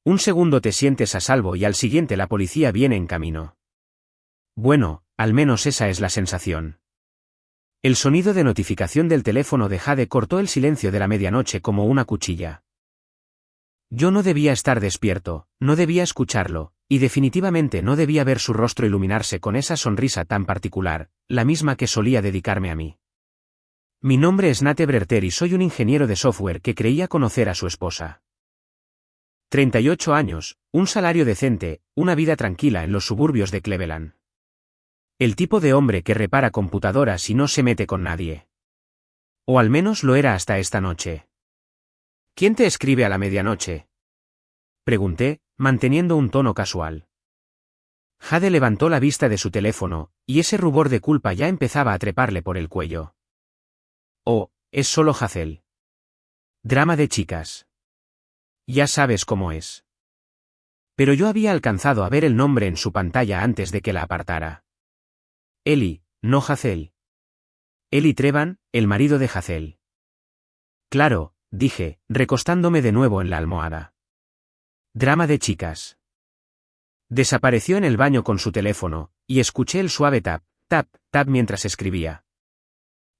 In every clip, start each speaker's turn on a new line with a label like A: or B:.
A: Un segundo te sientes a salvo y al siguiente la policía viene en camino. Bueno, al menos esa es la sensación. El sonido de notificación del teléfono de Jade cortó el silencio de la medianoche como una cuchilla. Yo no debía estar despierto, no debía escucharlo, y definitivamente no debía ver su rostro iluminarse con esa sonrisa tan particular, la misma que solía dedicarme a mí. Mi nombre es Nate Brerter y soy un ingeniero de software que creía conocer a su esposa. 38 años, un salario decente, una vida tranquila en los suburbios de Cleveland. El tipo de hombre que repara computadoras y no se mete con nadie. O al menos lo era hasta esta noche. ¿Quién te escribe a la medianoche?, pregunté, manteniendo un tono casual. Jade levantó la vista de su teléfono, y ese rubor de culpa ya empezaba a treparle por el cuello. Oh, es solo Hazel. Drama de chicas. Ya sabes cómo es. Pero yo había alcanzado a ver el nombre en su pantalla antes de que la apartara. Eli, no Hazel. Eli Trevan, el marido de Hazel. Claro, dije, recostándome de nuevo en la almohada. Drama de chicas. Desapareció en el baño con su teléfono, y escuché el suave tap, tap, tap mientras escribía.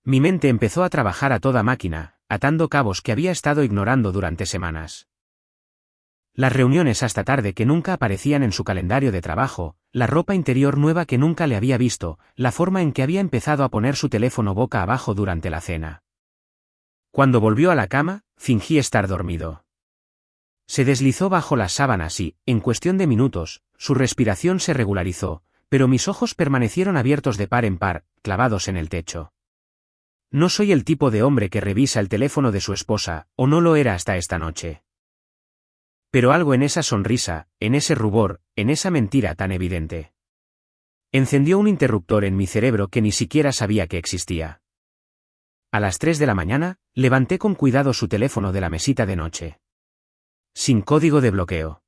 A: Mi mente empezó a trabajar a toda máquina, atando cabos que había estado ignorando durante semanas. Las reuniones hasta tarde que nunca aparecían en su calendario de trabajo, la ropa interior nueva que nunca le había visto, la forma en que había empezado a poner su teléfono boca abajo durante la cena. Cuando volvió a la cama, fingí estar dormido. Se deslizó bajo las sábanas y, en cuestión de minutos, su respiración se regularizó, pero mis ojos permanecieron abiertos de par en par, clavados en el techo. No soy el tipo de hombre que revisa el teléfono de su esposa, o no lo era hasta esta noche. Pero algo en esa sonrisa, en ese rubor, en esa mentira tan evidente. Encendió un interruptor en mi cerebro que ni siquiera sabía que existía. A las 3 de la mañana, levanté con cuidado su teléfono de la mesita de noche. Sin código de bloqueo.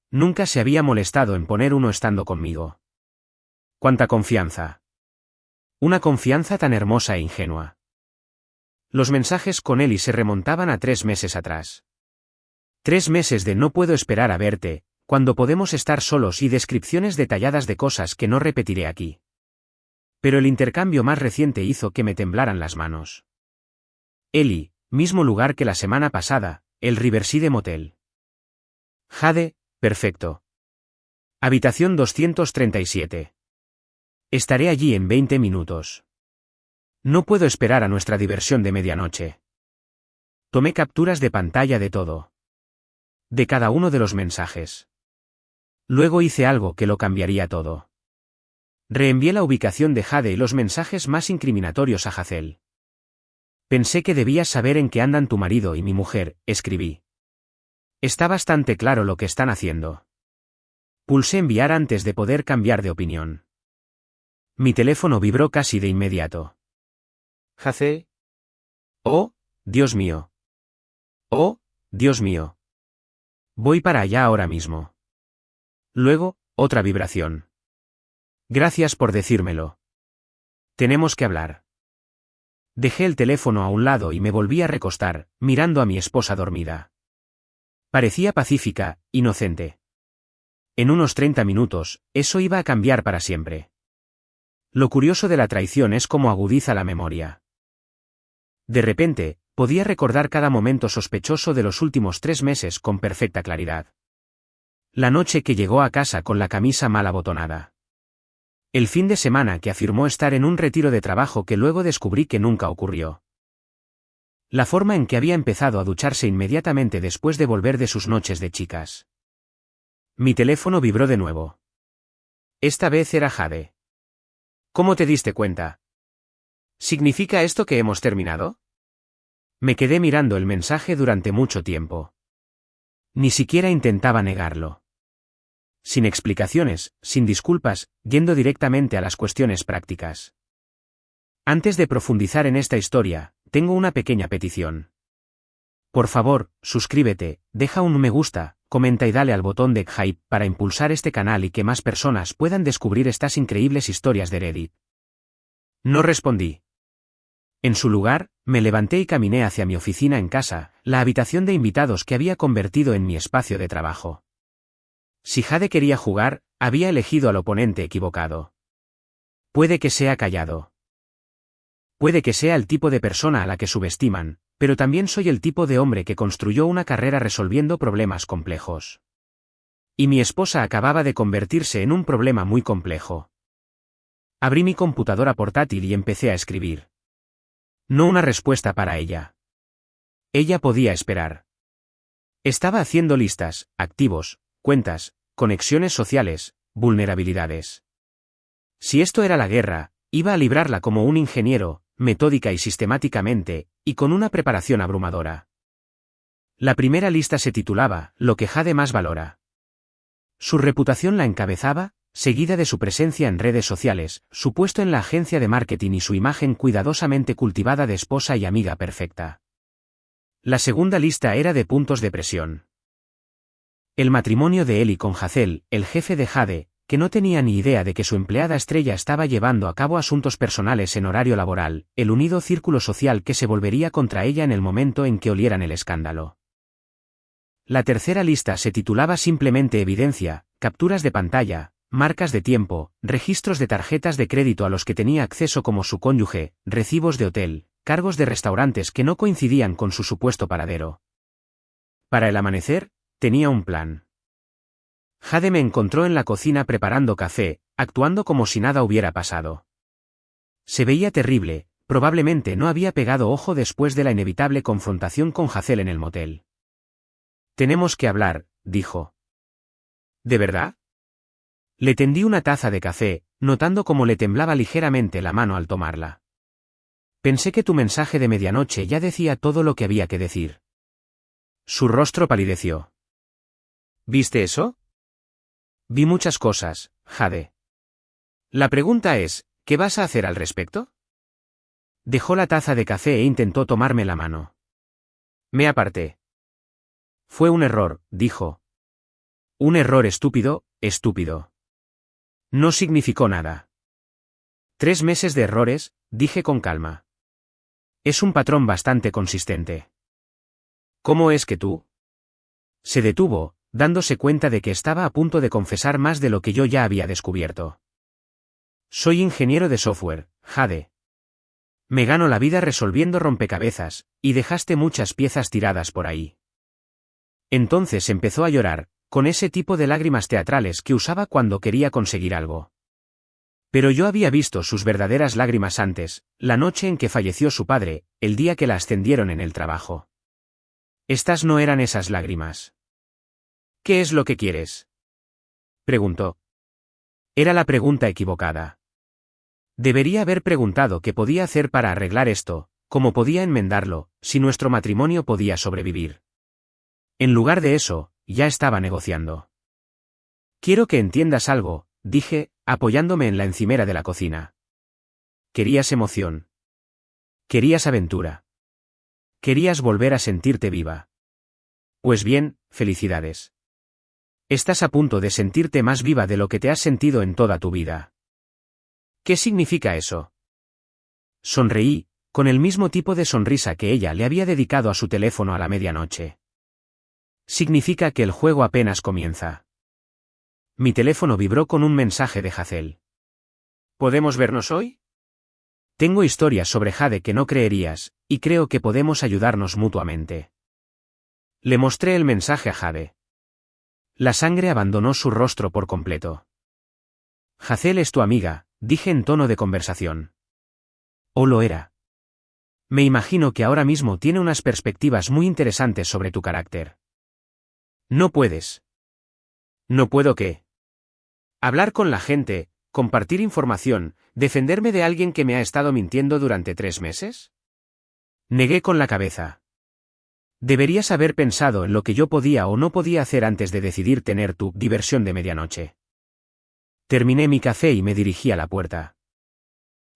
A: Nunca se había molestado en poner uno estando conmigo. ¡Cuánta confianza! Una confianza tan hermosa e ingenua. Los mensajes con Eli se remontaban a 3 meses atrás. 3 meses de no puedo esperar a verte, cuando podemos estar solos y descripciones detalladas de cosas que no repetiré aquí. Pero el intercambio más reciente hizo que me temblaran las manos. Eli, mismo lugar que la semana pasada, el Riverside Motel. Jade, perfecto. Habitación 237. Estaré allí en 20 minutos. No puedo esperar a nuestra diversión de medianoche. Tomé capturas de pantalla de todo. De cada uno de los mensajes. Luego hice algo que lo cambiaría todo. Reenvié la ubicación de Jade y los mensajes más incriminatorios a Hazel. Pensé que debías saber en qué andan tu marido y mi mujer, escribí. Está bastante claro lo que están haciendo. Pulsé enviar antes de poder cambiar de opinión. Mi teléfono vibró casi de inmediato. ¿Hazel? Oh, Dios mío. Oh, Dios mío. Voy para allá ahora mismo. Luego, otra vibración. Gracias por decírmelo. Tenemos que hablar. Dejé el teléfono a un lado y me volví a recostar, mirando a mi esposa dormida. Parecía pacífica, inocente. En unos 30 minutos, eso iba a cambiar para siempre. Lo curioso de la traición es cómo agudiza la memoria. De repente, podía recordar cada momento sospechoso de los últimos 3 meses con perfecta claridad. La noche que llegó a casa con la camisa mal abotonada. El fin de semana que afirmó estar en un retiro de trabajo que luego descubrí que nunca ocurrió. La forma en que había empezado a ducharse inmediatamente después de volver de sus noches de chicas. Mi teléfono vibró de nuevo. Esta vez era Jade. ¿Cómo te diste cuenta? ¿Significa esto que hemos terminado? Me quedé mirando el mensaje durante mucho tiempo. Ni siquiera intentaba negarlo. Sin explicaciones, sin disculpas, yendo directamente a las cuestiones prácticas. Antes de profundizar en esta historia, tengo una pequeña petición. Por favor, suscríbete, deja un me gusta, comenta y dale al botón de hype para impulsar este canal y que más personas puedan descubrir estas increíbles historias de Reddit. No respondí. En su lugar, me levanté y caminé hacia mi oficina en casa, la habitación de invitados que había convertido en mi espacio de trabajo. Si Jade quería jugar, había elegido al oponente equivocado. Puede que sea callado. Puede que sea el tipo de persona a la que subestiman, pero también soy el tipo de hombre que construyó una carrera resolviendo problemas complejos. Y mi esposa acababa de convertirse en un problema muy complejo. Abrí mi computadora portátil y empecé a escribir. No una respuesta para ella. Ella podía esperar. Estaba haciendo listas, activos, cuentas, conexiones sociales, vulnerabilidades. Si esto era la guerra, iba a librarla como un ingeniero, metódica y sistemáticamente, y con una preparación abrumadora. La primera lista se titulaba Lo que Jade más valora. Su reputación la encabezaba, seguida de su presencia en redes sociales, su puesto en la agencia de marketing y su imagen cuidadosamente cultivada de esposa y amiga perfecta. La segunda lista era de puntos de presión. El matrimonio de Eli con Hazel, el jefe de Jade, que no tenía ni idea de que su empleada estrella estaba llevando a cabo asuntos personales en horario laboral, el unido círculo social que se volvería contra ella en el momento en que olieran el escándalo. La tercera lista se titulaba simplemente Evidencia, capturas de pantalla, marcas de tiempo, registros de tarjetas de crédito a los que tenía acceso como su cónyuge, recibos de hotel, cargos de restaurantes que no coincidían con su supuesto paradero. Para el amanecer, tenía un plan. Jade me encontró en la cocina preparando café, actuando como si nada hubiera pasado. Se veía terrible, probablemente no había pegado ojo después de la inevitable confrontación con Hazel en el motel. Tenemos que hablar, dijo. ¿De verdad? Le tendí una taza de café, notando cómo le temblaba ligeramente la mano al tomarla. Pensé que tu mensaje de medianoche ya decía todo lo que había que decir. Su rostro palideció. ¿Viste eso? Vi muchas cosas, Jade. La pregunta es, ¿qué vas a hacer al respecto? Dejó la taza de café e intentó tomarme la mano. Me aparté. Fue un error, dijo. Un error estúpido, estúpido. No significó nada. 3 meses de errores, dije con calma. Es un patrón bastante consistente. ¿Cómo es que tú? Se detuvo, dándose cuenta de que estaba a punto de confesar más de lo que yo ya había descubierto. Soy ingeniero de software, Jade. Me gano la vida resolviendo rompecabezas, y dejaste muchas piezas tiradas por ahí. Entonces empezó a llorar, con ese tipo de lágrimas teatrales que usaba cuando quería conseguir algo. Pero yo había visto sus verdaderas lágrimas antes, la noche en que falleció su padre, el día que la ascendieron en el trabajo. Estas no eran esas lágrimas. ¿Qué es lo que quieres? Preguntó. Era la pregunta equivocada. Debería haber preguntado qué podía hacer para arreglar esto, cómo podía enmendarlo, si nuestro matrimonio podía sobrevivir. En lugar de eso, ya estaba negociando. Quiero que entiendas algo, dije, apoyándome en la encimera de la cocina. Querías emoción. Querías aventura. Querías volver a sentirte viva. Pues bien, felicidades. Estás a punto de sentirte más viva de lo que te has sentido en toda tu vida. ¿Qué significa eso? Sonreí, con el mismo tipo de sonrisa que ella le había dedicado a su teléfono a la medianoche. Significa que el juego apenas comienza. Mi teléfono vibró con un mensaje de Hazel. ¿Podemos vernos hoy? Tengo historias sobre Jade que no creerías, y creo que podemos ayudarnos mutuamente. Le mostré el mensaje a Jade. La sangre abandonó su rostro por completo. Hazel es tu amiga, dije en tono de conversación. O lo era. Me imagino que ahora mismo tiene unas perspectivas muy interesantes sobre tu carácter. No puedes. ¿No puedo qué? Hablar con la gente, compartir información, defenderme de alguien que me ha estado mintiendo durante 3 meses. Negué con la cabeza. Deberías haber pensado en lo que yo podía o no podía hacer antes de decidir tener tu diversión de medianoche. Terminé mi café y me dirigí a la puerta.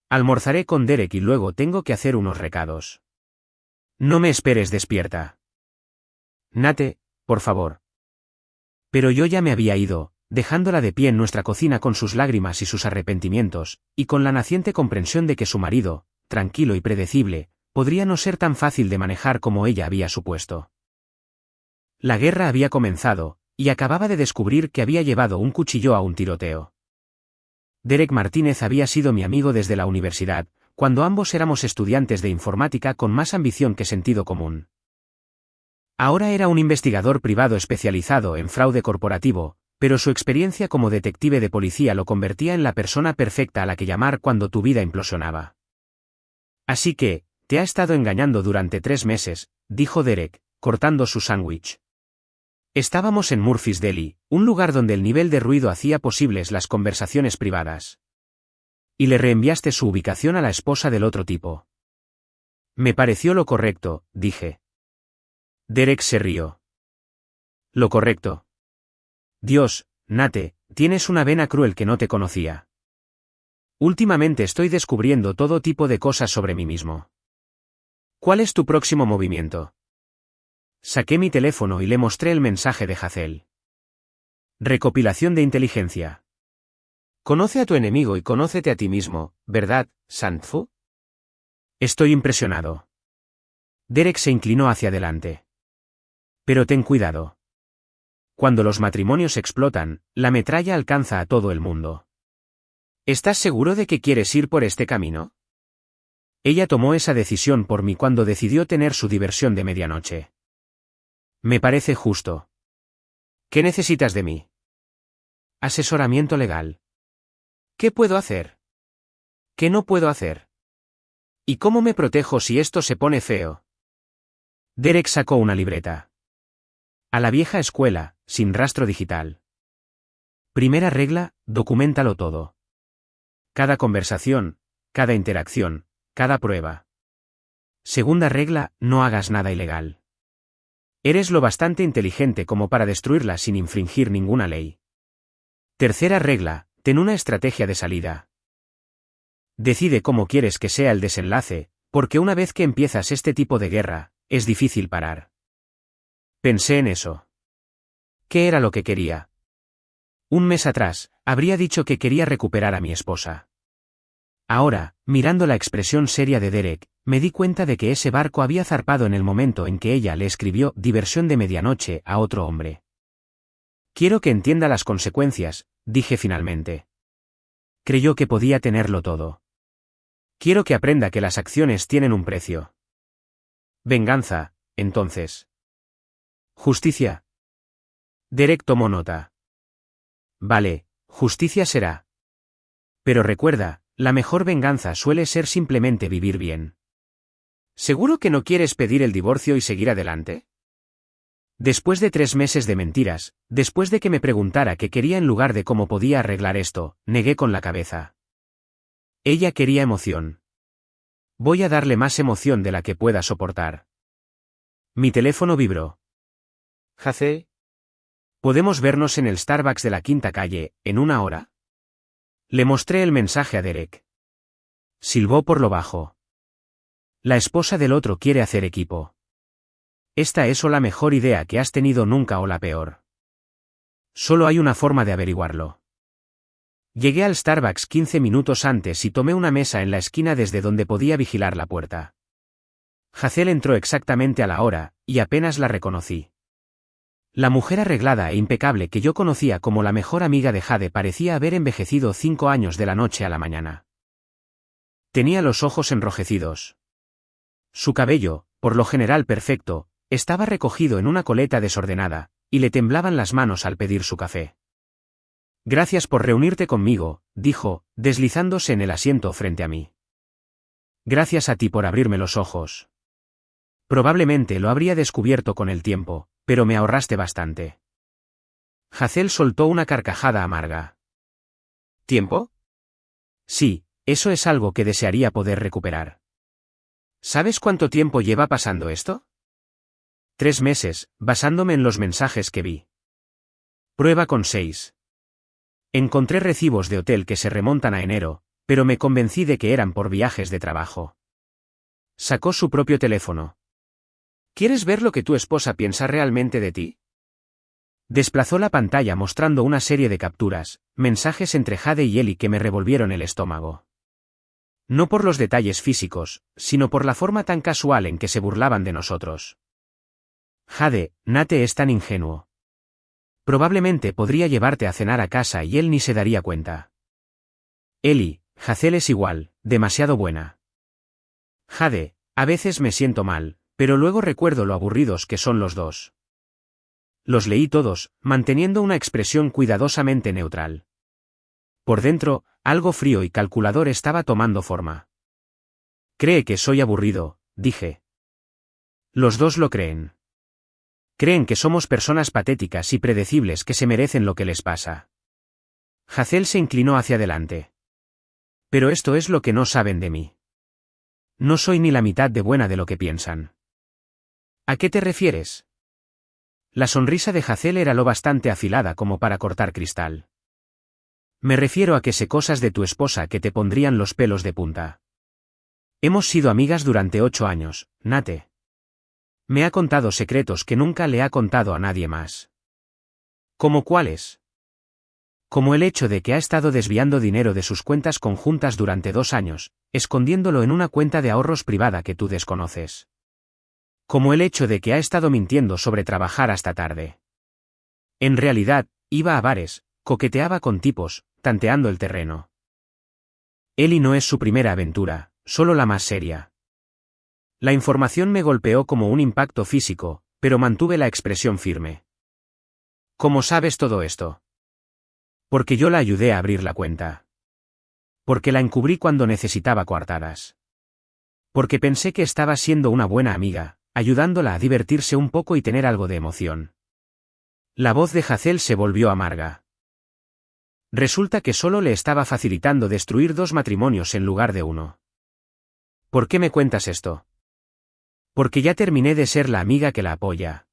A: Almorzaré con Derek y luego tengo que hacer unos recados. No me esperes despierta. Nate, por favor. Pero yo ya me había ido, dejándola de pie en nuestra cocina con sus lágrimas y sus arrepentimientos, y con la naciente comprensión de que su marido, tranquilo y predecible, podría no ser tan fácil de manejar como ella había supuesto. La guerra había comenzado, y acababa de descubrir que había llevado un cuchillo a un tiroteo. Derek Martínez había sido mi amigo desde la universidad, cuando ambos éramos estudiantes de informática con más ambición que sentido común. Ahora era un investigador privado especializado en fraude corporativo, pero su experiencia como detective de policía lo convertía en la persona perfecta a la que llamar cuando tu vida implosionaba. Así que, te ha estado engañando durante 3 meses, dijo Derek, cortando su sándwich. Estábamos en Murphy's Deli, un lugar donde el nivel de ruido hacía posibles las conversaciones privadas. Y le reenviaste su ubicación a la esposa del otro tipo. Me pareció lo correcto, dije. Derek se rió. Lo correcto. Dios, Nate, tienes una vena cruel que no te conocía. Últimamente estoy descubriendo todo tipo de cosas sobre mí mismo. ¿Cuál es tu próximo movimiento? Saqué mi teléfono y le mostré el mensaje de Hazel. Recopilación de inteligencia. Conoce a tu enemigo y conócete a ti mismo, ¿verdad, Santfu? Estoy impresionado. Derek se inclinó hacia adelante. Pero ten cuidado. Cuando los matrimonios explotan, la metralla alcanza a todo el mundo. ¿Estás seguro de que quieres ir por este camino? Ella tomó esa decisión por mí cuando decidió tener su diversión de medianoche. Me parece justo. ¿Qué necesitas de mí? Asesoramiento legal. ¿Qué puedo hacer? ¿Qué no puedo hacer? ¿Y cómo me protejo si esto se pone feo? Derek sacó una libreta. A la vieja escuela, sin rastro digital. Primera regla, docúmentalo todo. Cada conversación, cada interacción, cada prueba. Segunda regla, no hagas nada ilegal. Eres lo bastante inteligente como para destruirla sin infringir ninguna ley. Tercera regla, ten una estrategia de salida. Decide cómo quieres que sea el desenlace, porque una vez que empiezas este tipo de guerra, es difícil parar. Pensé en eso. ¿Qué era lo que quería? Un mes atrás, habría dicho que quería recuperar a mi esposa. Ahora, mirando la expresión seria de Derek, me di cuenta de que ese barco había zarpado en el momento en que ella le escribió diversión de medianoche a otro hombre. Quiero que entienda las consecuencias, dije finalmente. Creyó que podía tenerlo todo. Quiero que aprenda que las acciones tienen un precio. Venganza, entonces. Justicia. Derek tomó nota. Vale, justicia será. Pero recuerda, la mejor venganza suele ser simplemente vivir bien. ¿Seguro que no quieres pedir el divorcio y seguir adelante? Después de 3 meses de mentiras, después de que me preguntara qué quería en lugar de cómo podía arreglar esto, negué con la cabeza. Ella quería emoción. Voy a darle más emoción de la que pueda soportar. Mi teléfono vibró. Hace. ¿Podemos vernos en el Starbucks de la Quinta Calle, en 1 hora? Le mostré el mensaje a Derek. Silbó por lo bajo. La esposa del otro quiere hacer equipo. Esta es o la mejor idea que has tenido nunca o la peor. Solo hay una forma de averiguarlo. Llegué al Starbucks 15 minutos antes y tomé una mesa en la esquina desde donde podía vigilar la puerta. Hazel entró exactamente a la hora, y apenas la reconocí. La mujer arreglada e impecable que yo conocía como la mejor amiga de Jade parecía haber envejecido 5 años de la noche a la mañana. Tenía los ojos enrojecidos. Su cabello, por lo general perfecto, estaba recogido en una coleta desordenada, y le temblaban las manos al pedir su café. Gracias por reunirte conmigo, dijo, deslizándose en el asiento frente a mí. Gracias a ti por abrirme los ojos. Probablemente lo habría descubierto con el tiempo, pero me ahorraste bastante. Hazel soltó una carcajada amarga. ¿Tiempo? Sí, eso es algo que desearía poder recuperar. ¿Sabes cuánto tiempo lleva pasando esto? 3 meses, basándome en los mensajes que vi. Prueba con 6. Encontré recibos de hotel que se remontan a enero, pero me convencí de que eran por viajes de trabajo. Sacó su propio teléfono. ¿Quieres ver lo que tu esposa piensa realmente de ti? Desplazó la pantalla mostrando una serie de capturas, mensajes entre Jade y Ellie que me revolvieron el estómago. No por los detalles físicos, sino por la forma tan casual en que se burlaban de nosotros. Jade, Nate es tan ingenuo. Probablemente podría llevarte a cenar a casa y él ni se daría cuenta. Eli, Hazel es igual, demasiado buena. Jade, a veces me siento mal, pero luego recuerdo lo aburridos que son los dos. Los leí todos, manteniendo una expresión cuidadosamente neutral. Por dentro, algo frío y calculador estaba tomando forma. Cree que soy aburrido, dije. Los dos lo creen. Creen que somos personas patéticas y predecibles que se merecen lo que les pasa. Hazel se inclinó hacia adelante. Pero esto es lo que no saben de mí. No soy ni la mitad de buena de lo que piensan. ¿A qué te refieres? La sonrisa de Hazel era lo bastante afilada como para cortar cristal. Me refiero a que sé cosas de tu esposa que te pondrían los pelos de punta. Hemos sido amigas durante 8 años, Nate. Me ha contado secretos que nunca le ha contado a nadie más. ¿Cómo cuáles? Como el hecho de que ha estado desviando dinero de sus cuentas conjuntas durante 2 años, escondiéndolo en una cuenta de ahorros privada que tú desconoces. Como el hecho de que ha estado mintiendo sobre trabajar hasta tarde. En realidad, iba a bares, coqueteaba con tipos, tanteando el terreno. Eli no es su primera aventura, solo la más seria. La información me golpeó como un impacto físico, pero mantuve la expresión firme. ¿Cómo sabes todo esto? Porque yo la ayudé a abrir la cuenta. Porque la encubrí cuando necesitaba coartadas. Porque pensé que estaba siendo una buena amiga, ayudándola a divertirse un poco y tener algo de emoción. La voz de Hazel se volvió amarga. Resulta que solo le estaba facilitando destruir 2 matrimonios en lugar de 1. ¿Por qué me cuentas esto? Porque ya terminé de ser la amiga que la apoya.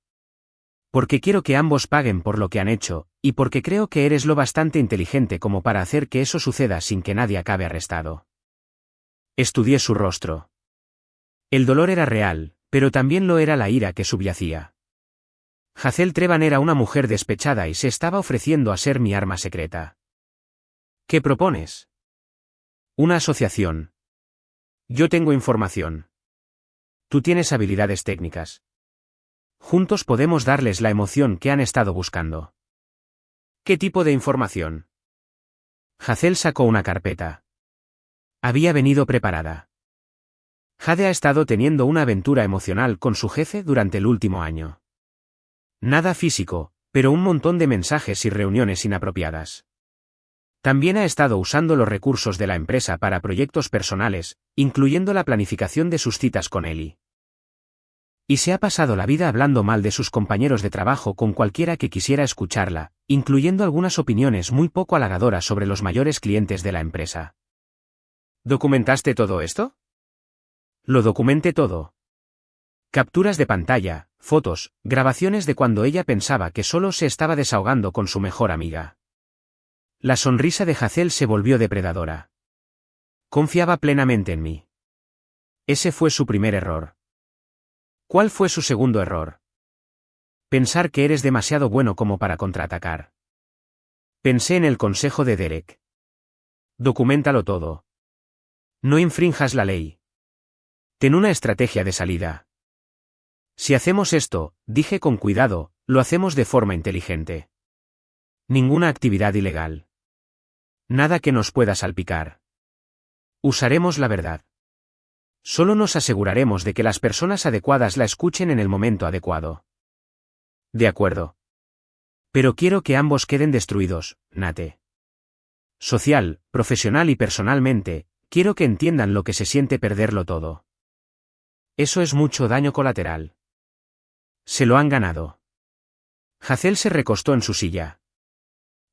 A: Porque quiero que ambos paguen por lo que han hecho, y porque creo que eres lo bastante inteligente como para hacer que eso suceda sin que nadie acabe arrestado. Estudié su rostro. El dolor era real, pero también lo era la ira que subyacía. Hazel Trevan era una mujer despechada y se estaba ofreciendo a ser mi arma secreta. ¿Qué propones? Una asociación. Yo tengo información. Tú tienes habilidades técnicas. Juntos podemos darles la emoción que han estado buscando. ¿Qué tipo de información? Hazel sacó una carpeta. Había venido preparada. Jade ha estado teniendo una aventura emocional con su jefe durante el último año. Nada físico, pero un montón de mensajes y reuniones inapropiadas. También ha estado usando los recursos de la empresa para proyectos personales, incluyendo la planificación de sus citas con Eli. Y se ha pasado la vida hablando mal de sus compañeros de trabajo con cualquiera que quisiera escucharla, incluyendo algunas opiniones muy poco halagadoras sobre los mayores clientes de la empresa. ¿Documentaste todo esto? Lo documenté todo. Capturas de pantalla, fotos, grabaciones de cuando ella pensaba que solo se estaba desahogando con su mejor amiga. La sonrisa de Hazel se volvió depredadora. Confiaba plenamente en mí. Ese fue su primer error. ¿Cuál fue su segundo error? Pensar que eres demasiado bueno como para contraatacar. Pensé en el consejo de Derek. Documéntalo todo. No infrinjas la ley. Ten una estrategia de salida. Si hacemos esto, dije con cuidado, lo hacemos de forma inteligente. Ninguna actividad ilegal. Nada que nos pueda salpicar. Usaremos la verdad. Solo nos aseguraremos de que las personas adecuadas la escuchen en el momento adecuado. De acuerdo. Pero quiero que ambos queden destruidos, Nate. Social, profesional y personalmente, quiero que entiendan lo que se siente perderlo todo. Eso es mucho daño colateral. Se lo han ganado. Hazel se recostó en su silla.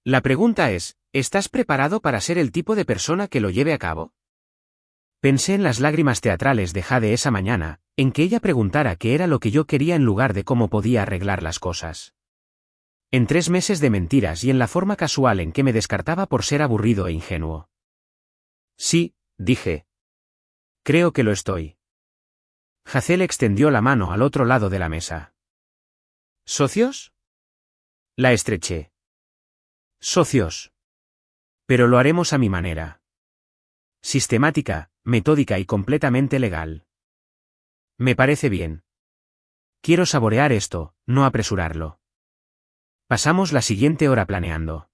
A: La pregunta es, ¿estás preparado para ser el tipo de persona que lo lleve a cabo? Pensé en las lágrimas teatrales de Jade esa mañana, en que ella preguntara qué era lo que yo quería en lugar de cómo podía arreglar las cosas. En 3 meses de mentiras y en la forma casual en que me descartaba por ser aburrido e ingenuo. Sí, dije. Creo que lo estoy. Hazel extendió la mano al otro lado de la mesa. ¿Socios? La estreché. Socios. Pero lo haremos a mi manera. Sistemática, metódica y completamente legal. Me parece bien. Quiero saborear esto, no apresurarlo. Pasamos la siguiente hora planeando.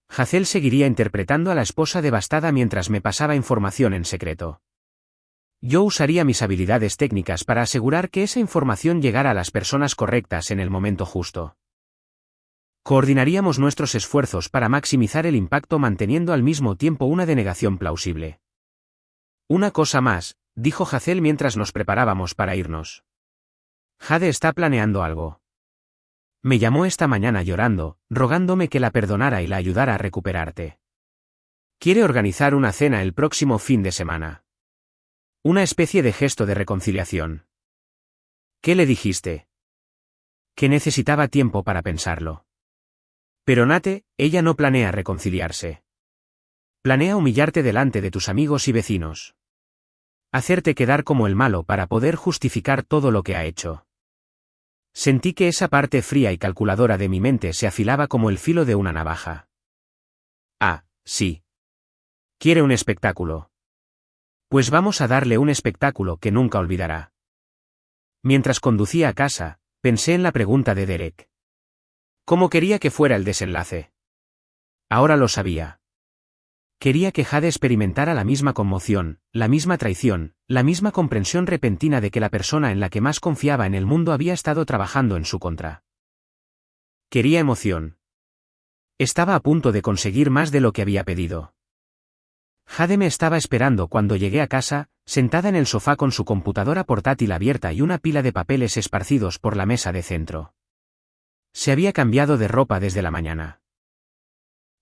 A: Hazel seguiría interpretando a la esposa devastada mientras me pasaba información en secreto. Yo usaría mis habilidades técnicas para asegurar que esa información llegara a las personas correctas en el momento justo. Coordinaríamos nuestros esfuerzos para maximizar el impacto manteniendo al mismo tiempo una denegación plausible. Una cosa más, dijo Hazel mientras nos preparábamos para irnos. Jade está planeando algo. Me llamó esta mañana llorando, rogándome que la perdonara y la ayudara a recuperarte. Quiere organizar una cena el próximo fin de semana. Una especie de gesto de reconciliación. ¿Qué le dijiste? Que necesitaba tiempo para pensarlo. Pero Nate, ella no planea reconciliarse. Planea humillarte delante de tus amigos y vecinos. Hacerte quedar como el malo para poder justificar todo lo que ha hecho. Sentí que esa parte fría y calculadora de mi mente se afilaba como el filo de una navaja. Ah, sí. Quiere un espectáculo. Pues vamos a darle un espectáculo que nunca olvidará. Mientras conducía a casa, pensé en la pregunta de Derek. ¿Cómo quería que fuera el desenlace? Ahora lo sabía. Quería que Jade experimentara la misma conmoción, la misma traición, la misma comprensión repentina de que la persona en la que más confiaba en el mundo había estado trabajando en su contra. Quería emoción. Estaba a punto de conseguir más de lo que había pedido. Jade me estaba esperando cuando llegué a casa, sentada en el sofá con su computadora portátil abierta y una pila de papeles esparcidos por la mesa de centro. Se había cambiado de ropa desde la mañana.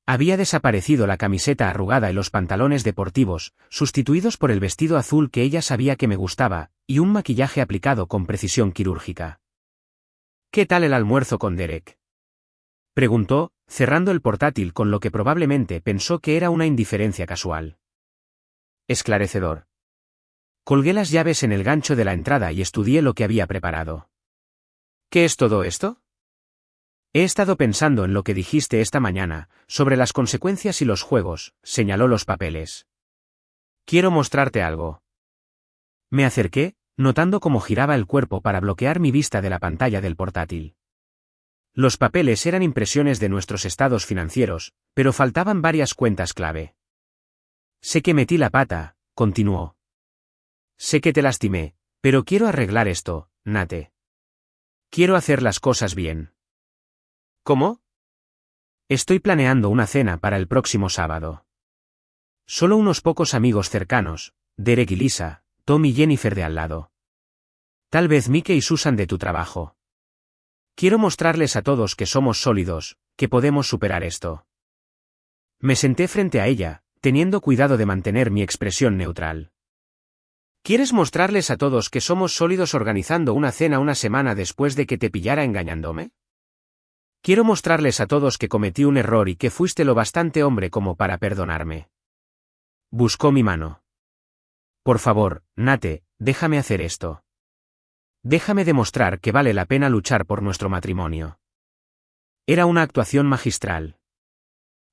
A: Había desaparecido la camiseta arrugada y los pantalones deportivos, sustituidos por el vestido azul que ella sabía que me gustaba, y un maquillaje aplicado con precisión quirúrgica. ¿Qué tal el almuerzo con Derek?, preguntó, cerrando el portátil con lo que probablemente pensó que era una indiferencia casual. Esclarecedor. Colgué las llaves en el gancho de la entrada y estudié lo que había preparado. ¿Qué es todo esto? He estado pensando en lo que dijiste esta mañana, sobre las consecuencias y los juegos, señaló los papeles. Quiero mostrarte algo. Me acerqué, notando cómo giraba el cuerpo para bloquear mi vista de la pantalla del portátil. Los papeles eran impresiones de nuestros estados financieros, pero faltaban varias cuentas clave. Sé que metí la pata, continuó. Sé que te lastimé, pero quiero arreglar esto, Nate. Quiero hacer las cosas bien. ¿Cómo? Estoy planeando una cena para el próximo sábado. Solo unos pocos amigos cercanos, Derek y Lisa, Tom y Jennifer de al lado. Tal vez Mike y Susan de tu trabajo. Quiero mostrarles a todos que somos sólidos, que podemos superar esto. Me senté frente a ella, teniendo cuidado de mantener mi expresión neutral. ¿Quieres mostrarles a todos que somos sólidos organizando una cena una semana después de que te pillara engañándome? Quiero mostrarles a todos que cometí un error y que fuiste lo bastante hombre como para perdonarme. Buscó mi mano. Por favor, Nate, déjame hacer esto. Déjame demostrar que vale la pena luchar por nuestro matrimonio. Era una actuación magistral.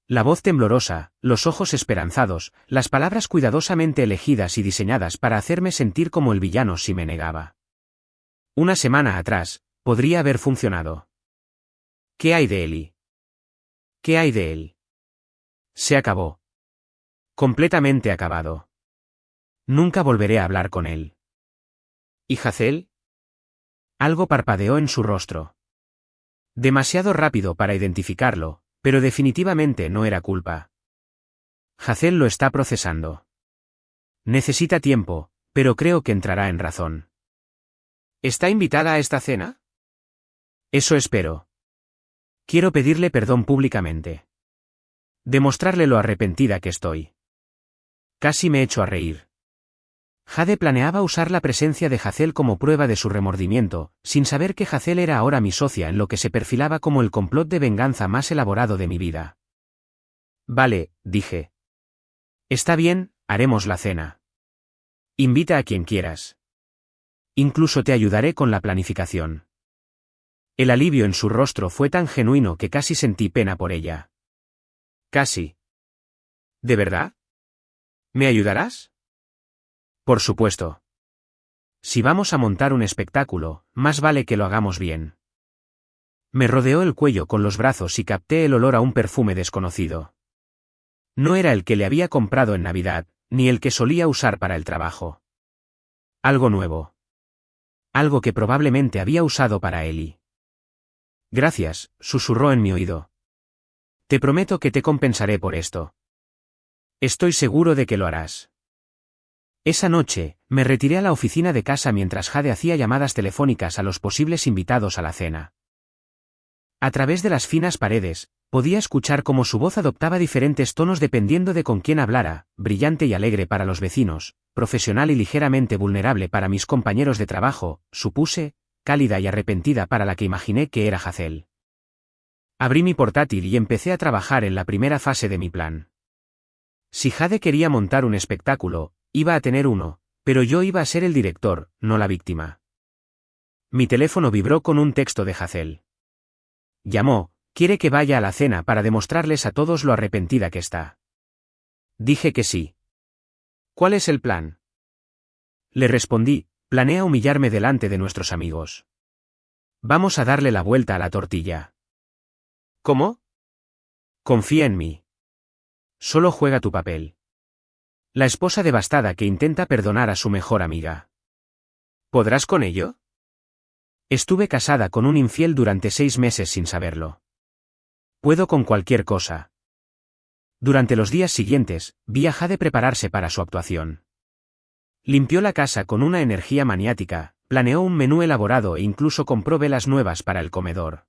A: La voz temblorosa, los ojos esperanzados, las palabras cuidadosamente elegidas y diseñadas para hacerme sentir como el villano si me negaba. Una semana atrás, podría haber funcionado. ¿Qué hay de Eli? ¿Qué hay de él? Se acabó. Completamente acabado. Nunca volveré a hablar con él. ¿Y Hazel? Algo parpadeó en su rostro. Demasiado rápido para identificarlo, pero definitivamente no era culpa. Hazel lo está procesando. Necesita tiempo, pero creo que entrará en razón. ¿Está invitada a esta cena? Eso espero. Quiero pedirle perdón públicamente. Demostrarle lo arrepentida que estoy. Casi me echo a reír. Jade planeaba usar la presencia de Hazel como prueba de su remordimiento, sin saber que Hazel era ahora mi socia en lo que se perfilaba como el complot de venganza más elaborado de mi vida. Vale, dije. Está bien, haremos la cena. Invita a quien quieras. Incluso te ayudaré con la planificación. El alivio en su rostro fue tan genuino que casi sentí pena por ella. Casi. ¿De verdad? ¿Me ayudarás? Por supuesto. Si vamos a montar un espectáculo, más vale que lo hagamos bien. Me rodeó el cuello con los brazos y capté el olor a un perfume desconocido. No era el que le había comprado en Navidad, ni el que solía usar para el trabajo. Algo nuevo. Algo que probablemente había usado para Ellie. Gracias, susurró en mi oído. Te prometo que te compensaré por esto. Estoy seguro de que lo harás. Esa noche, me retiré a la oficina de casa mientras Jade hacía llamadas telefónicas a los posibles invitados a la cena. A través de las finas paredes, podía escuchar cómo su voz adoptaba diferentes tonos dependiendo de con quién hablara, brillante y alegre para los vecinos, profesional y ligeramente vulnerable para mis compañeros de trabajo, supuse, cálida y arrepentida para la que imaginé que era Hazel. Abrí mi portátil y empecé a trabajar en la primera fase de mi plan. Si Jade quería montar un espectáculo, iba a tener uno, pero yo iba a ser el director, no la víctima. Mi teléfono vibró con un texto de Hazel. Llamó, quiere que vaya a la cena para demostrarles a todos lo arrepentida que está. Dije que sí. ¿Cuál es el plan? Le respondí, planea humillarme delante de nuestros amigos. Vamos a darle la vuelta a la tortilla. ¿Cómo? Confía en mí. Solo juega tu papel. La esposa devastada que intenta perdonar a su mejor amiga. ¿Podrás con ello? Estuve casada con un infiel durante 6 meses sin saberlo. Puedo con cualquier cosa. Durante los días siguientes, vi a Jade prepararse para su actuación. Limpió la casa con una energía maniática, planeó un menú elaborado e incluso compró velas nuevas para el comedor.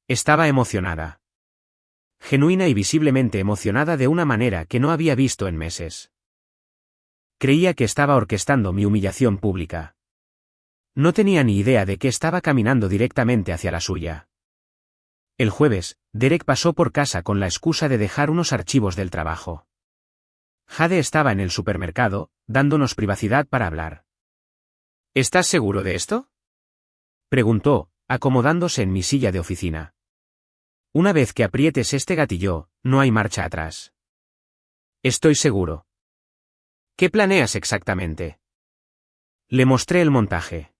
A: Estaba emocionada. Genuina y visiblemente emocionada de una manera que no había visto en meses. Creía que estaba orquestando mi humillación pública. No tenía ni idea de que estaba caminando directamente hacia la suya. El jueves, Derek pasó por casa con la excusa de dejar unos archivos del trabajo. Jade estaba en el supermercado, dándonos privacidad para hablar. ¿Estás seguro de esto? Preguntó, acomodándose en mi silla de oficina. Una vez que aprietes este gatillo, no hay marcha atrás. Estoy seguro. ¿Qué planeas exactamente? Le mostré el montaje.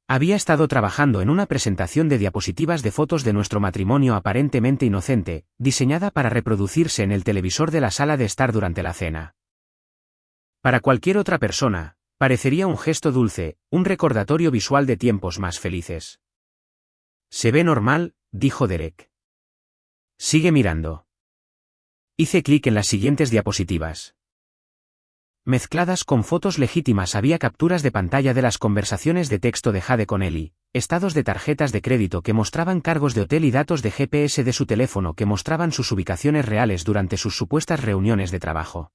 A: Había estado trabajando en una presentación de diapositivas de fotos de nuestro matrimonio aparentemente inocente, diseñada para reproducirse en el televisor de la sala de estar durante la cena. Para cualquier otra persona, parecería un gesto dulce, un recordatorio visual de tiempos más felices. Se ve normal, dijo Derek. Sigue mirando. Hice clic en las siguientes diapositivas. Mezcladas con fotos legítimas había capturas de pantalla de las conversaciones de texto de Jade con Ellie, estados de tarjetas de crédito que mostraban cargos de hotel y datos de GPS de su teléfono que mostraban sus ubicaciones reales durante sus supuestas reuniones de trabajo.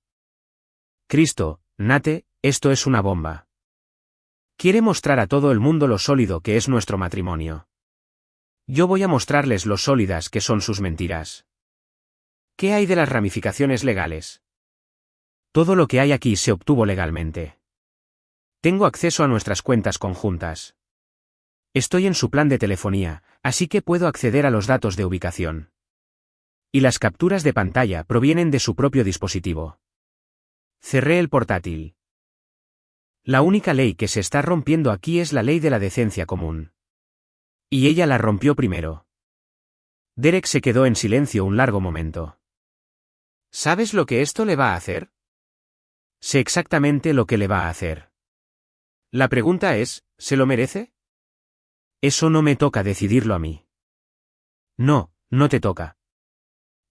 A: Cristo, Nate, esto es una bomba. Quiere mostrar a todo el mundo lo sólido que es nuestro matrimonio. Yo voy a mostrarles lo sólidas que son sus mentiras. ¿Qué hay de las ramificaciones legales? Todo lo que hay aquí se obtuvo legalmente. Tengo acceso a nuestras cuentas conjuntas. Estoy en su plan de telefonía, así que puedo acceder a los datos de ubicación. Y las capturas de pantalla provienen de su propio dispositivo. Cerré el portátil. La única ley que se está rompiendo aquí es la ley de la decencia común. Y ella la rompió primero. Derek se quedó en silencio un largo momento. ¿Sabes lo que esto le va a hacer? Sé exactamente lo que le va a hacer. La pregunta es, ¿se lo merece? Eso no me toca decidirlo a mí. No, no te toca.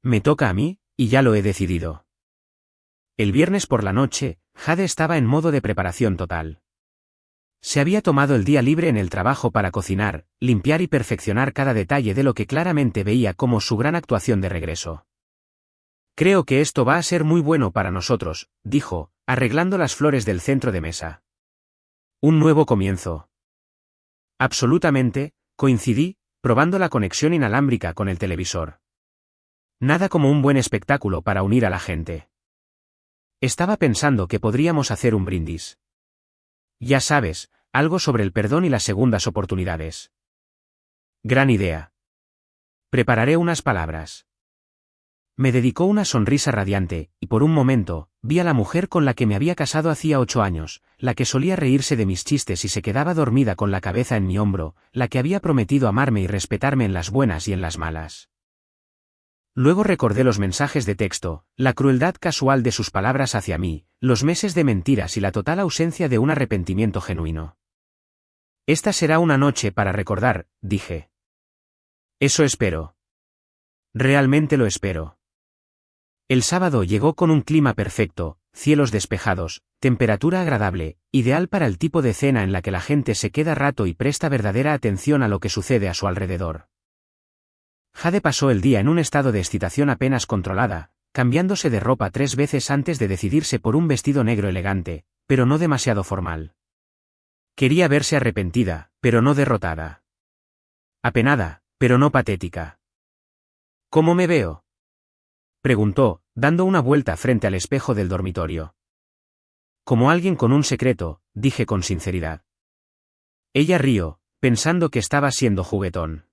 A: Me toca a mí, y ya lo he decidido. El viernes por la noche, Jade estaba en modo de preparación total. Se había tomado el día libre en el trabajo para cocinar, limpiar y perfeccionar cada detalle de lo que claramente veía como su gran actuación de regreso. Creo que esto va a ser muy bueno para nosotros, dijo, arreglando las flores del centro de mesa. Un nuevo comienzo. Absolutamente, coincidí, probando la conexión inalámbrica con el televisor. Nada como un buen espectáculo para unir a la gente. Estaba pensando que podríamos hacer un brindis. Ya sabes, algo sobre el perdón y las segundas oportunidades. Gran idea. Prepararé unas palabras. Me dedicó una sonrisa radiante, y por un momento, vi a la mujer con la que me había casado hacía 8 años, la que solía reírse de mis chistes y se quedaba dormida con la cabeza en mi hombro, la que había prometido amarme y respetarme en las buenas y en las malas. Luego recordé los mensajes de texto, la crueldad casual de sus palabras hacia mí, los meses de mentiras y la total ausencia de un arrepentimiento genuino. Esta será una noche para recordar, dije. Eso espero. Realmente lo espero. El sábado llegó con un clima perfecto, cielos despejados, temperatura agradable, ideal para el tipo de cena en la que la gente se queda rato y presta verdadera atención a lo que sucede a su alrededor. Jade pasó el día en un estado de excitación apenas controlada, cambiándose de ropa 3 veces antes de decidirse por un vestido negro elegante, pero no demasiado formal. Quería verse arrepentida, pero no derrotada. Apenada, pero no patética. ¿Cómo me veo?, preguntó, dando una vuelta frente al espejo del dormitorio. Como alguien con un secreto, dije con sinceridad. Ella rió, pensando que estaba siendo juguetón.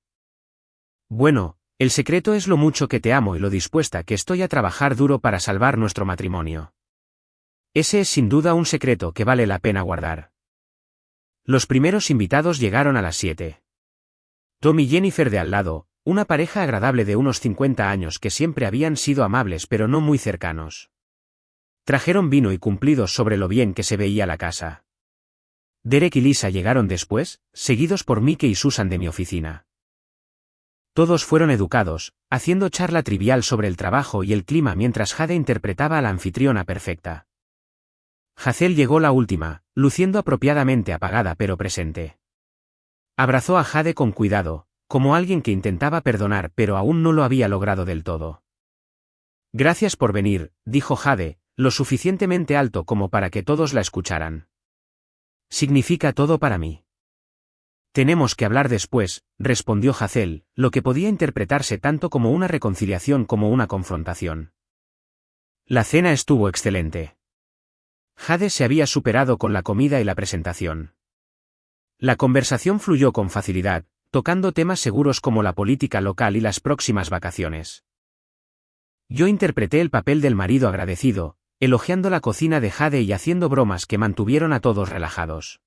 A: Bueno, el secreto es lo mucho que te amo y lo dispuesta que estoy a trabajar duro para salvar nuestro matrimonio. Ese es sin duda un secreto que vale la pena guardar. Los primeros invitados llegaron a las 7. Tom y Jennifer de al lado, una pareja agradable de unos 50 años que siempre habían sido amables pero no muy cercanos. Trajeron vino y cumplidos sobre lo bien que se veía la casa. Derek y Lisa llegaron después, seguidos por Mike y Susan de mi oficina. Todos fueron educados, haciendo charla trivial sobre el trabajo y el clima mientras Jade interpretaba a la anfitriona perfecta. Hazel llegó la última, luciendo apropiadamente apagada pero presente. Abrazó a Jade con cuidado, como alguien que intentaba perdonar pero aún no lo había logrado del todo. Gracias por venir, dijo Jade, lo suficientemente alto como para que todos la escucharan. Significa todo para mí. Tenemos que hablar después, respondió Hazel, lo que podía interpretarse tanto como una reconciliación como una confrontación. La cena estuvo excelente. Jade se había superado con la comida y la presentación. La conversación fluyó con facilidad, tocando temas seguros como la política local y las próximas vacaciones. Yo interpreté el papel del marido agradecido, elogiando la cocina de Jade y haciendo bromas que mantuvieron a todos relajados.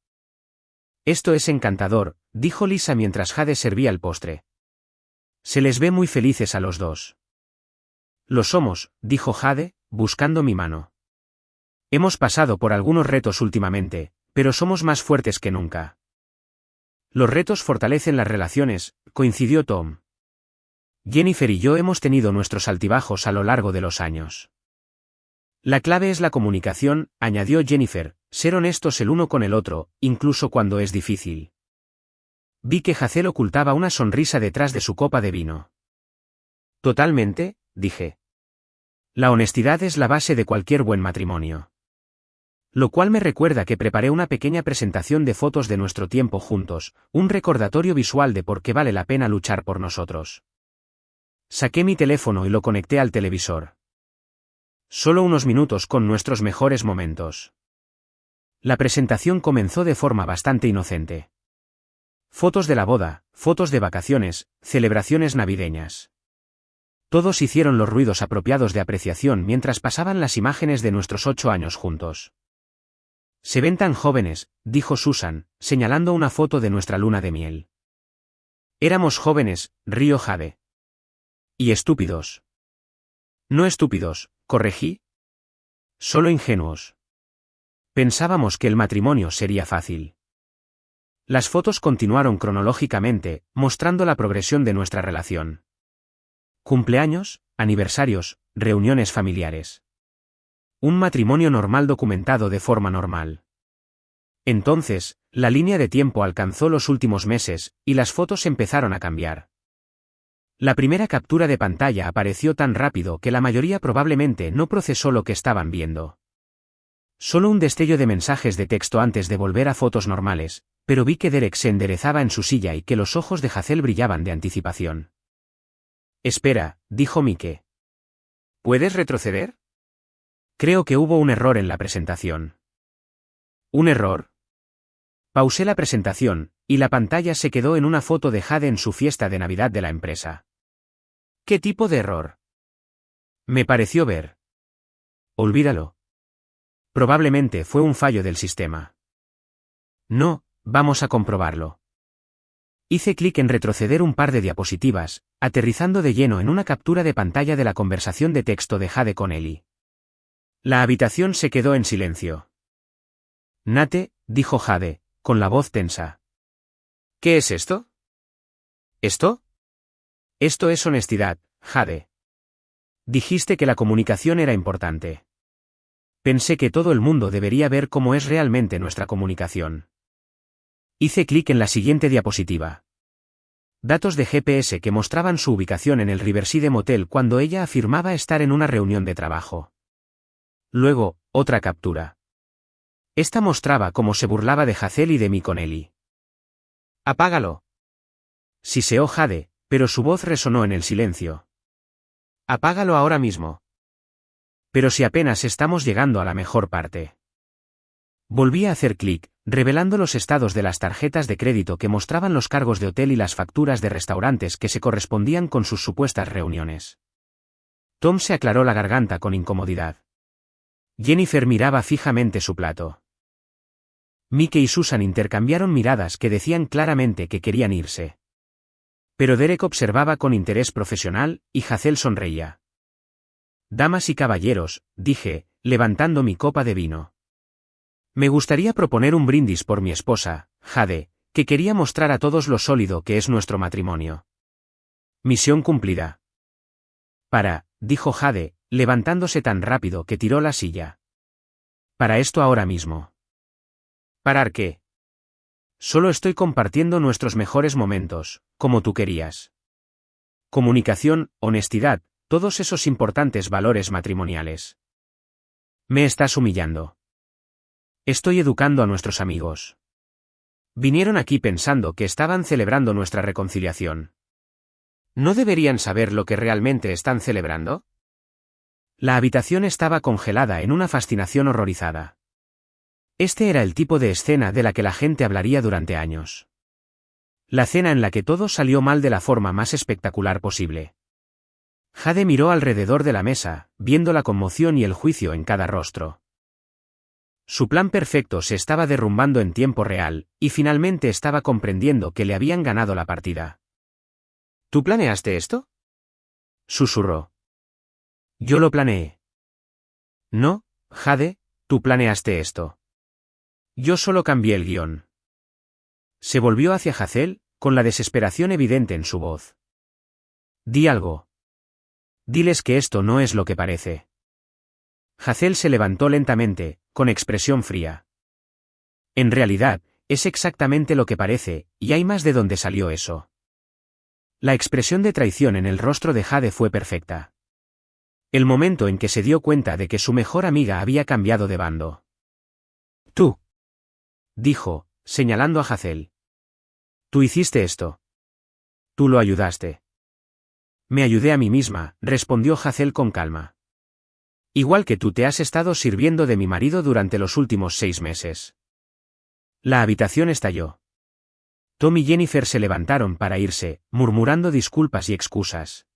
A: Esto es encantador, dijo Lisa mientras Jade servía el postre. Se les ve muy felices a los dos. Lo somos, dijo Jade, buscando mi mano. Hemos pasado por algunos retos últimamente, pero somos más fuertes que nunca. Los retos fortalecen las relaciones, coincidió Tom. Jennifer y yo hemos tenido nuestros altibajos a lo largo de los años. La clave es la comunicación, añadió Jennifer, ser honestos el uno con el otro, incluso cuando es difícil. Vi que Hazel ocultaba una sonrisa detrás de su copa de vino. Totalmente, dije. La honestidad es la base de cualquier buen matrimonio. Lo cual me recuerda que preparé una pequeña presentación de fotos de nuestro tiempo juntos, un recordatorio visual de por qué vale la pena luchar por nosotros. Saqué mi teléfono y lo conecté al televisor. Solo unos minutos con nuestros mejores momentos. La presentación comenzó de forma bastante inocente. Fotos de la boda, fotos de vacaciones, celebraciones navideñas. Todos hicieron los ruidos apropiados de apreciación mientras pasaban las imágenes de nuestros 8 años juntos. Se ven tan jóvenes, dijo Susan, señalando una foto de nuestra luna de miel. Éramos jóvenes, rió Jade. Y estúpidos. No estúpidos, corregí. Solo ingenuos. Pensábamos que el matrimonio sería fácil. Las fotos continuaron cronológicamente, mostrando la progresión de nuestra relación. Cumpleaños, aniversarios, reuniones familiares. Un matrimonio normal documentado de forma normal. Entonces, la línea de tiempo alcanzó los últimos meses, y las fotos empezaron a cambiar. La primera captura de pantalla apareció tan rápido que la mayoría probablemente no procesó lo que estaban viendo. Solo un destello de mensajes de texto antes de volver a fotos normales, pero vi que Derek se enderezaba en su silla y que los ojos de Hazel brillaban de anticipación. Espera, dijo Mike. ¿Puedes retroceder? Creo que hubo un error en la presentación. ¿Un error? Pausé la presentación, y la pantalla se quedó en una foto de Jade en su fiesta de Navidad de la empresa. ¿Qué tipo de error? Me pareció ver. Olvídalo. Probablemente fue un fallo del sistema. No, vamos a comprobarlo. Hice clic en retroceder un par de diapositivas, aterrizando de lleno en una captura de pantalla de la conversación de texto de Jade con Ellie. La habitación se quedó en silencio. Nate, dijo Jade, con la voz tensa. ¿Qué es esto? ¿Esto? Esto es honestidad, Jade. Dijiste que la comunicación era importante. Pensé que todo el mundo debería ver cómo es realmente nuestra comunicación. Hice clic en la siguiente diapositiva. Datos de GPS que mostraban su ubicación en el Riverside Motel cuando ella afirmaba estar en una reunión de trabajo. Luego, otra captura. Esta mostraba cómo se burlaba de Hazel y de mí con Ellie. «Apágalo». Siseó Jade, pero su voz resonó en el silencio. «Apágalo ahora mismo». Pero si apenas estamos llegando a la mejor parte. Volví a hacer clic, revelando los estados de las tarjetas de crédito que mostraban los cargos de hotel y las facturas de restaurantes que se correspondían con sus supuestas reuniones. Tom se aclaró la garganta con incomodidad. Jennifer miraba fijamente su plato. Mike y Susan intercambiaron miradas que decían claramente que querían irse. Pero Derek observaba con interés profesional, y Hazel sonreía. «Damas y caballeros», dije, levantando mi copa de vino. Me gustaría proponer un brindis por mi esposa, Jade, que quería mostrar a todos lo sólido que es nuestro matrimonio. Misión cumplida. Dijo Jade, levantándose tan rápido que tiró la silla. Para esto ahora mismo. ¿Parar qué? Solo estoy compartiendo nuestros mejores momentos, como tú querías. Comunicación, honestidad, todos esos importantes valores matrimoniales. Me estás humillando. Estoy educando a nuestros amigos. Vinieron aquí pensando que estaban celebrando nuestra reconciliación. ¿No deberían saber lo que realmente están celebrando? La habitación estaba congelada en una fascinación horrorizada. Este era el tipo de escena de la que la gente hablaría durante años. La cena en la que todo salió mal de la forma más espectacular posible. Jade miró alrededor de la mesa, viendo la conmoción y el juicio en cada rostro. Su plan perfecto se estaba derrumbando en tiempo real, y finalmente estaba comprendiendo que le habían ganado la partida. ¿Tú planeaste esto?, susurró. Yo lo planeé. No, Jade, tú planeaste esto. Yo solo cambié el guión. Se volvió hacia Hazel, con la desesperación evidente en su voz. Di algo. Diles que esto no es lo que parece. Hazel se levantó lentamente, con expresión fría. En realidad, es exactamente lo que parece, y hay más de dónde salió eso. La expresión de traición en el rostro de Jade fue perfecta. El momento en que se dio cuenta de que su mejor amiga había cambiado de bando. Tú. Dijo, señalando a Hazel. Tú hiciste esto. Tú lo ayudaste. Me ayudé a mí misma, respondió Hazel con calma. Igual que tú te has estado sirviendo de mi marido durante los últimos 6 meses. La habitación estalló. Tom y Jennifer se levantaron para irse, murmurando disculpas y excusas.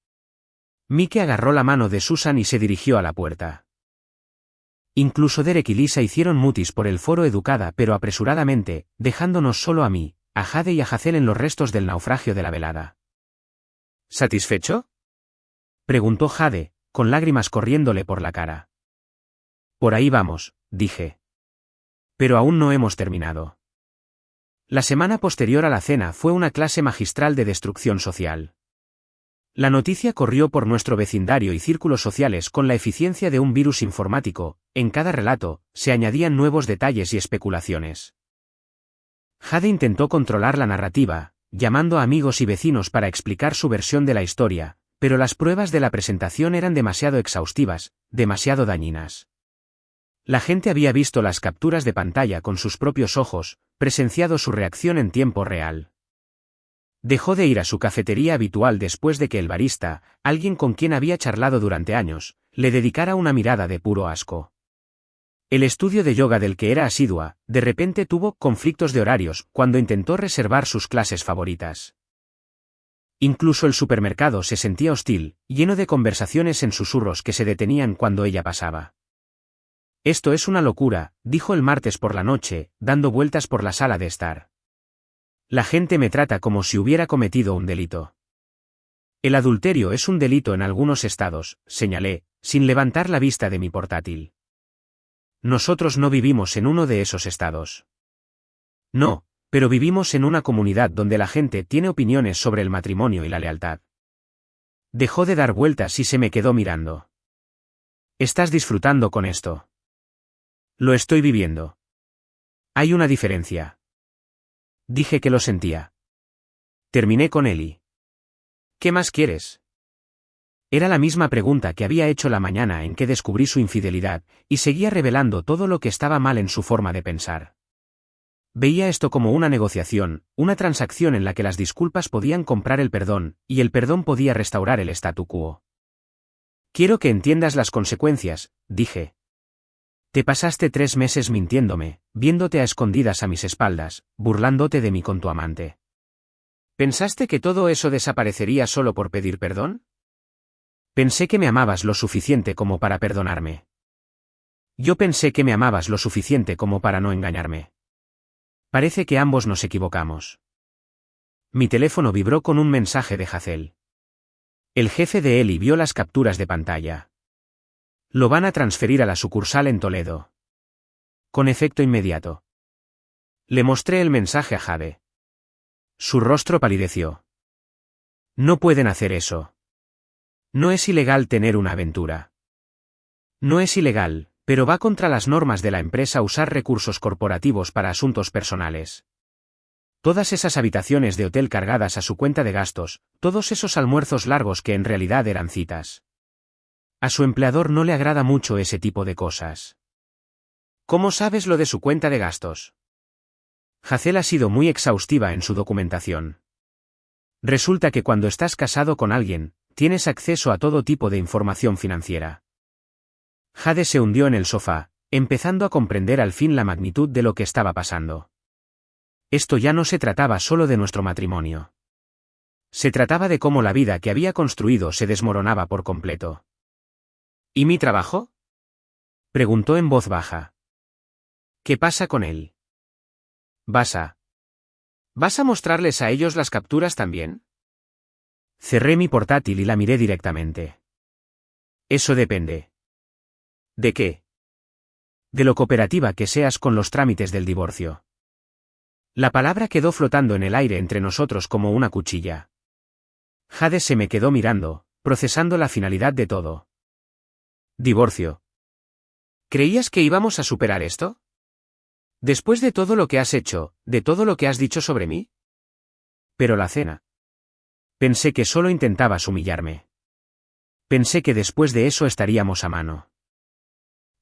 A: Mike agarró la mano de Susan y se dirigió a la puerta. Incluso Derek y Lisa hicieron mutis por el foro educada pero apresuradamente, dejándonos solo a mí, a Jade y a Hazel en los restos del naufragio de la velada. ¿Satisfecho?, preguntó Jade, con lágrimas corriéndole por la cara. Por ahí vamos, dije. Pero aún no hemos terminado. La semana posterior a la cena fue una clase magistral de destrucción social. La noticia corrió por nuestro vecindario y círculos sociales con la eficiencia de un virus informático. En cada relato, se añadían nuevos detalles y especulaciones. Jade intentó controlar la narrativa, llamando a amigos y vecinos para explicar su versión de la historia, pero las pruebas de la presentación eran demasiado exhaustivas, demasiado dañinas. La gente había visto las capturas de pantalla con sus propios ojos, presenciado su reacción en tiempo real. Dejó de ir a su cafetería habitual después de que el barista, alguien con quien había charlado durante años, le dedicara una mirada de puro asco. El estudio de yoga del que era asidua, de repente tuvo conflictos de horarios cuando intentó reservar sus clases favoritas. Incluso el supermercado se sentía hostil, lleno de conversaciones en susurros que se detenían cuando ella pasaba. Esto es una locura, dijo el martes por la noche, dando vueltas por la sala de estar. La gente me trata como si hubiera cometido un delito. El adulterio es un delito en algunos estados, señalé, sin levantar la vista de mi portátil. Nosotros no vivimos en uno de esos estados. No, pero vivimos en una comunidad donde la gente tiene opiniones sobre el matrimonio y la lealtad. Dejó de dar vueltas y se me quedó mirando. ¿Estás disfrutando con esto? Lo estoy viviendo. Hay una diferencia. Dije que lo sentía. Terminé con Eli. ¿Qué más quieres? Era la misma pregunta que había hecho la mañana en que descubrí su infidelidad, y seguía revelando todo lo que estaba mal en su forma de pensar. Veía esto como una negociación, una transacción en la que las disculpas podían comprar el perdón, y el perdón podía restaurar el statu quo. Quiero que entiendas las consecuencias, dije. Te pasaste 3 meses mintiéndome, viéndote a escondidas a mis espaldas, burlándote de mí con tu amante. ¿Pensaste que todo eso desaparecería solo por pedir perdón? Pensé que me amabas lo suficiente como para perdonarme. Yo pensé que me amabas lo suficiente como para no engañarme. Parece que ambos nos equivocamos. Mi teléfono vibró con un mensaje de Hazel. El jefe de Eli vio las capturas de pantalla. Lo van a transferir a la sucursal en Toledo. Con efecto inmediato. Le mostré el mensaje a Jade. Su rostro palideció. No pueden hacer eso. No es ilegal tener una aventura. No es ilegal, pero va contra las normas de la empresa usar recursos corporativos para asuntos personales. Todas esas habitaciones de hotel cargadas a su cuenta de gastos, todos esos almuerzos largos que en realidad eran citas. A su empleador no le agrada mucho ese tipo de cosas. ¿Cómo sabes lo de su cuenta de gastos? Hazel ha sido muy exhaustiva en su documentación. Resulta que cuando estás casado con alguien, tienes acceso a todo tipo de información financiera. Jade se hundió en el sofá, empezando a comprender al fin la magnitud de lo que estaba pasando. Esto ya no se trataba solo de nuestro matrimonio. Se trataba de cómo la vida que había construido se desmoronaba por completo. ¿Y mi trabajo? Preguntó en voz baja. ¿Qué pasa con él? ¿Vas a mostrarles a ellos las capturas también? Cerré mi portátil y la miré directamente. Eso depende. ¿De qué? De lo cooperativa que seas con los trámites del divorcio. La palabra quedó flotando en el aire entre nosotros como una cuchilla. Jade se me quedó mirando, procesando la finalidad de todo. Divorcio. ¿Creías que íbamos a superar esto? Después de todo lo que has hecho, de todo lo que has dicho sobre mí. Pero la cena. Pensé que solo intentabas humillarme. Pensé que después de eso estaríamos a mano.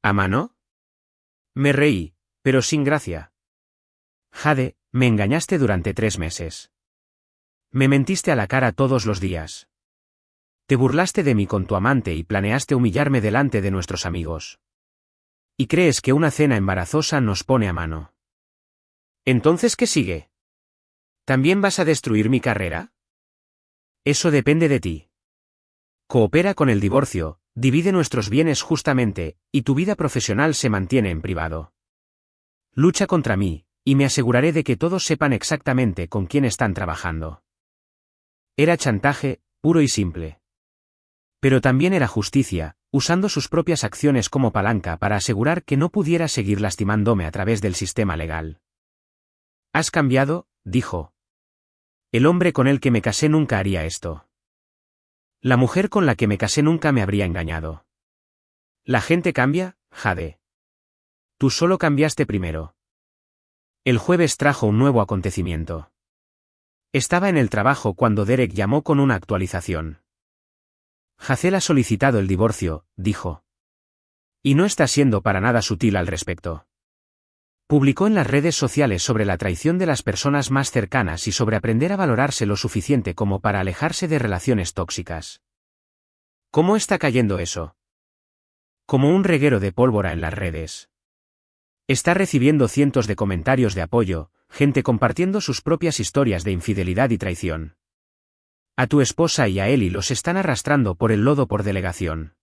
A: ¿A mano? Me reí, pero sin gracia. Jade, me engañaste durante 3 meses. Me mentiste a la cara todos los días. Te burlaste de mí con tu amante y planeaste humillarme delante de nuestros amigos. ¿Y crees que una cena embarazosa nos pone a mano? ¿Entonces qué sigue? ¿También vas a destruir mi carrera? Eso depende de ti. Coopera con el divorcio, divide nuestros bienes justamente, y tu vida profesional se mantiene en privado. Lucha contra mí, y me aseguraré de que todos sepan exactamente con quién están trabajando. Era chantaje, puro y simple. Pero también era justicia, usando sus propias acciones como palanca para asegurar que no pudiera seguir lastimándome a través del sistema legal. «Has cambiado», dijo. «El hombre con el que me casé nunca haría esto. La mujer con la que me casé nunca me habría engañado. La gente cambia, Jade. Tú solo cambiaste primero». El jueves trajo un nuevo acontecimiento. Estaba en el trabajo cuando Derek llamó con una actualización. Hazel ha solicitado el divorcio, dijo. Y no está siendo para nada sutil al respecto. Publicó en las redes sociales sobre la traición de las personas más cercanas y sobre aprender a valorarse lo suficiente como para alejarse de relaciones tóxicas. ¿Cómo está cayendo eso? Como un reguero de pólvora en las redes. Está recibiendo cientos de comentarios de apoyo, gente compartiendo sus propias historias de infidelidad y traición. A tu esposa y a Eli los están arrastrando por el lodo por delegación.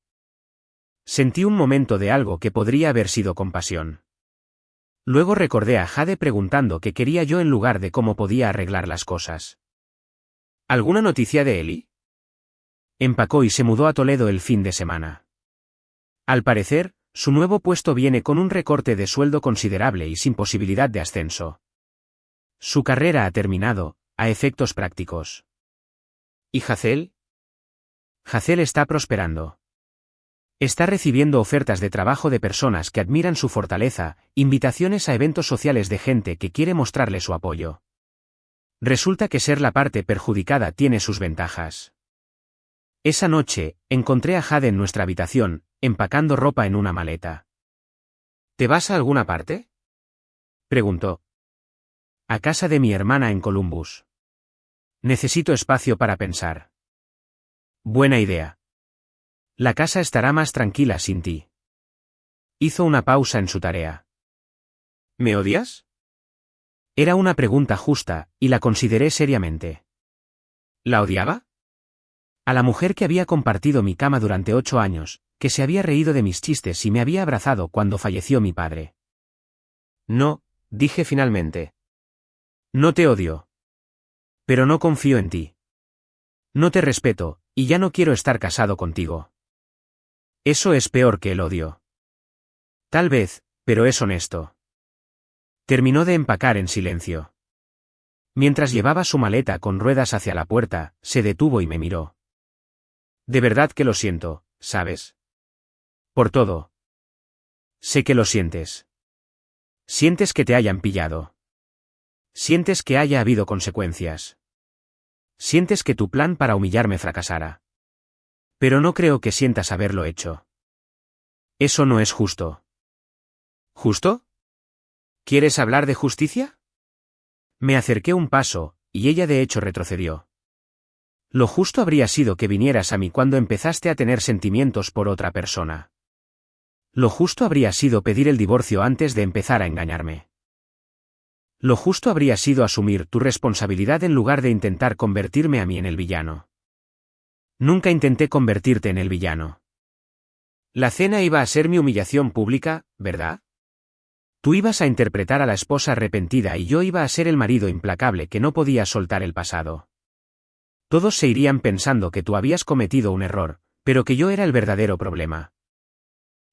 A: Sentí un momento de algo que podría haber sido compasión. Luego recordé a Jade preguntando qué quería yo en lugar de cómo podía arreglar las cosas. ¿Alguna noticia de Eli? Empacó y se mudó a Toledo el fin de semana. Al parecer, su nuevo puesto viene con un recorte de sueldo considerable y sin posibilidad de ascenso. Su carrera ha terminado, a efectos prácticos. ¿Y Hazel? Hazel está prosperando. Está recibiendo ofertas de trabajo de personas que admiran su fortaleza, invitaciones a eventos sociales de gente que quiere mostrarle su apoyo. Resulta que ser la parte perjudicada tiene sus ventajas. Esa noche, encontré a Jade en nuestra habitación, empacando ropa en una maleta. ¿Te vas a alguna parte? Preguntó. A casa de mi hermana en Columbus. Necesito espacio para pensar. Buena idea. La casa estará más tranquila sin ti. Hizo una pausa en su tarea. ¿Me odias? Era una pregunta justa, y la consideré seriamente. ¿La odiaba? A la mujer que había compartido mi cama durante 8 años, que se había reído de mis chistes y me había abrazado cuando falleció mi padre. No, dije finalmente. No te odio. Pero no confío en ti. No te respeto, y ya no quiero estar casado contigo. Eso es peor que el odio. Tal vez, pero es honesto. Terminó de empacar en silencio. Mientras llevaba su maleta con ruedas hacia la puerta, se detuvo y me miró. De verdad que lo siento, ¿sabes? Por todo. Sé que lo sientes. Sientes que te hayan pillado. Sientes que haya habido consecuencias. Sientes que tu plan para humillarme fracasara. Pero no creo que sientas haberlo hecho. Eso no es justo. ¿Justo? ¿Quieres hablar de justicia? Me acerqué un paso, y ella de hecho retrocedió. Lo justo habría sido que vinieras a mí cuando empezaste a tener sentimientos por otra persona. Lo justo habría sido pedir el divorcio antes de empezar a engañarme. Lo justo habría sido asumir tu responsabilidad en lugar de intentar convertirme a mí en el villano. Nunca intenté convertirte en el villano. La cena iba a ser mi humillación pública, ¿verdad? Tú ibas a interpretar a la esposa arrepentida y yo iba a ser el marido implacable que no podía soltar el pasado. Todos se irían pensando que tú habías cometido un error, pero que yo era el verdadero problema.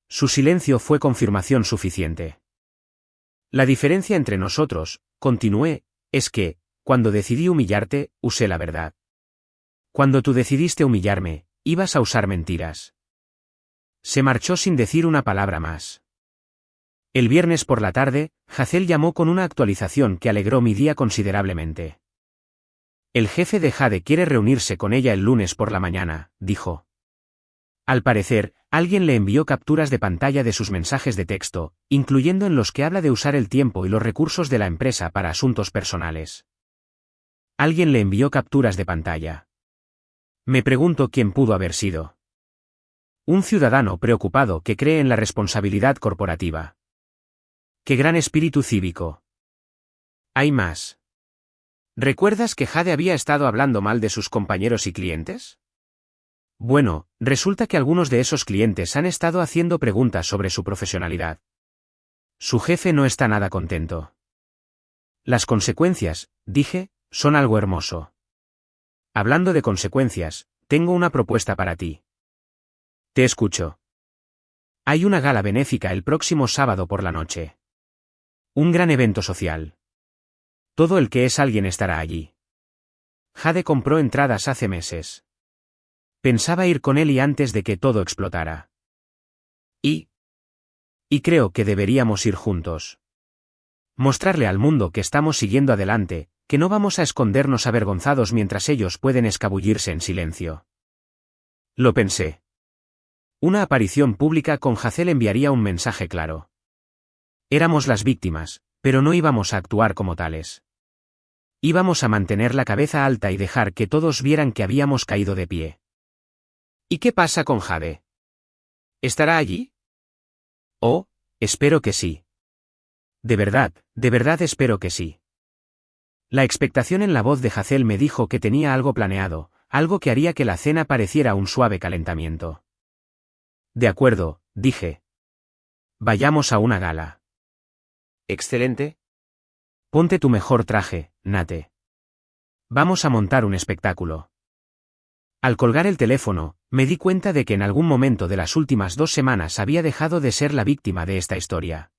A: Su silencio fue confirmación suficiente. La diferencia entre nosotros, continué, es que, cuando decidí humillarte, usé la verdad. Cuando tú decidiste humillarme, ibas a usar mentiras. Se marchó sin decir una palabra más. El viernes por la tarde, Hazel llamó con una actualización que alegró mi día considerablemente. El jefe de Jade quiere reunirse con ella el lunes por la mañana, dijo. Al parecer, alguien le envió capturas de pantalla de sus mensajes de texto, incluyendo en los que habla de usar el tiempo y los recursos de la empresa para asuntos personales. Alguien le envió capturas de pantalla. Me pregunto quién pudo haber sido. Un ciudadano preocupado que cree en la responsabilidad corporativa. ¡Qué gran espíritu cívico! Hay más. ¿Recuerdas que Jade había estado hablando mal de sus compañeros y clientes? Bueno, resulta que algunos de esos clientes han estado haciendo preguntas sobre su profesionalidad. Su jefe no está nada contento. Las consecuencias, dije, son algo hermoso. Hablando de consecuencias, tengo una propuesta para ti. Te escucho. Hay una gala benéfica el próximo sábado por la noche. Un gran evento social. Todo el que es alguien estará allí. Jade compró entradas hace meses. Pensaba ir con él y antes de que todo explotara. Y creo que deberíamos ir juntos. Mostrarle al mundo que estamos siguiendo adelante, que no vamos a escondernos avergonzados mientras ellos pueden escabullirse en silencio. Lo pensé. Una aparición pública con Hazel enviaría un mensaje claro. Éramos las víctimas, pero no íbamos a actuar como tales. Íbamos a mantener la cabeza alta y dejar que todos vieran que habíamos caído de pie. ¿Y qué pasa con Jade? ¿Estará allí? Oh, espero que sí. De verdad espero que sí. La expectación en la voz de Hazel me dijo que tenía algo planeado, algo que haría que la cena pareciera un suave calentamiento. De acuerdo, dije. Vayamos a una gala.
B: Excelente.
A: Ponte tu mejor traje, Nate. Vamos a montar un espectáculo. Al colgar el teléfono, me di cuenta de que en algún momento de las últimas 2 semanas había dejado de ser la víctima de esta historia.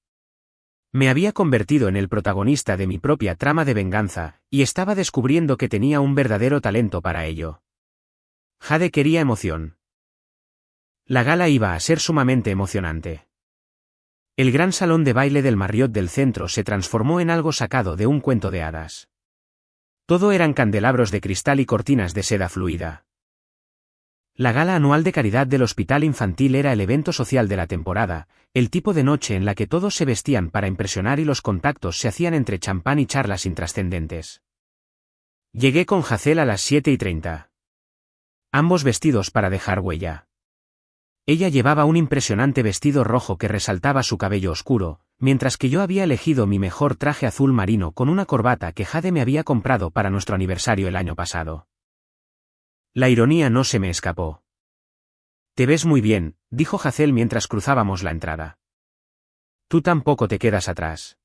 A: Me había convertido en el protagonista de mi propia trama de venganza, y estaba descubriendo que tenía un verdadero talento para ello. Jade quería emoción. La gala iba a ser sumamente emocionante. El gran salón de baile del Marriott del centro se transformó en algo sacado de un cuento de hadas. Todo eran candelabros de cristal y cortinas de seda fluida. La gala anual de caridad del hospital infantil era el evento social de la temporada, el tipo de noche en la que todos se vestían para impresionar y los contactos se hacían entre champán y charlas intrascendentes. Llegué con Hazel a las 7:30. Ambos vestidos para dejar huella. Ella llevaba un impresionante vestido rojo que resaltaba su cabello oscuro, mientras que yo había elegido mi mejor traje azul marino con una corbata que Jade me había comprado para nuestro aniversario el año pasado. La ironía no se me escapó. Te ves muy bien, dijo Hazel mientras cruzábamos la entrada. Tú tampoco te quedas atrás.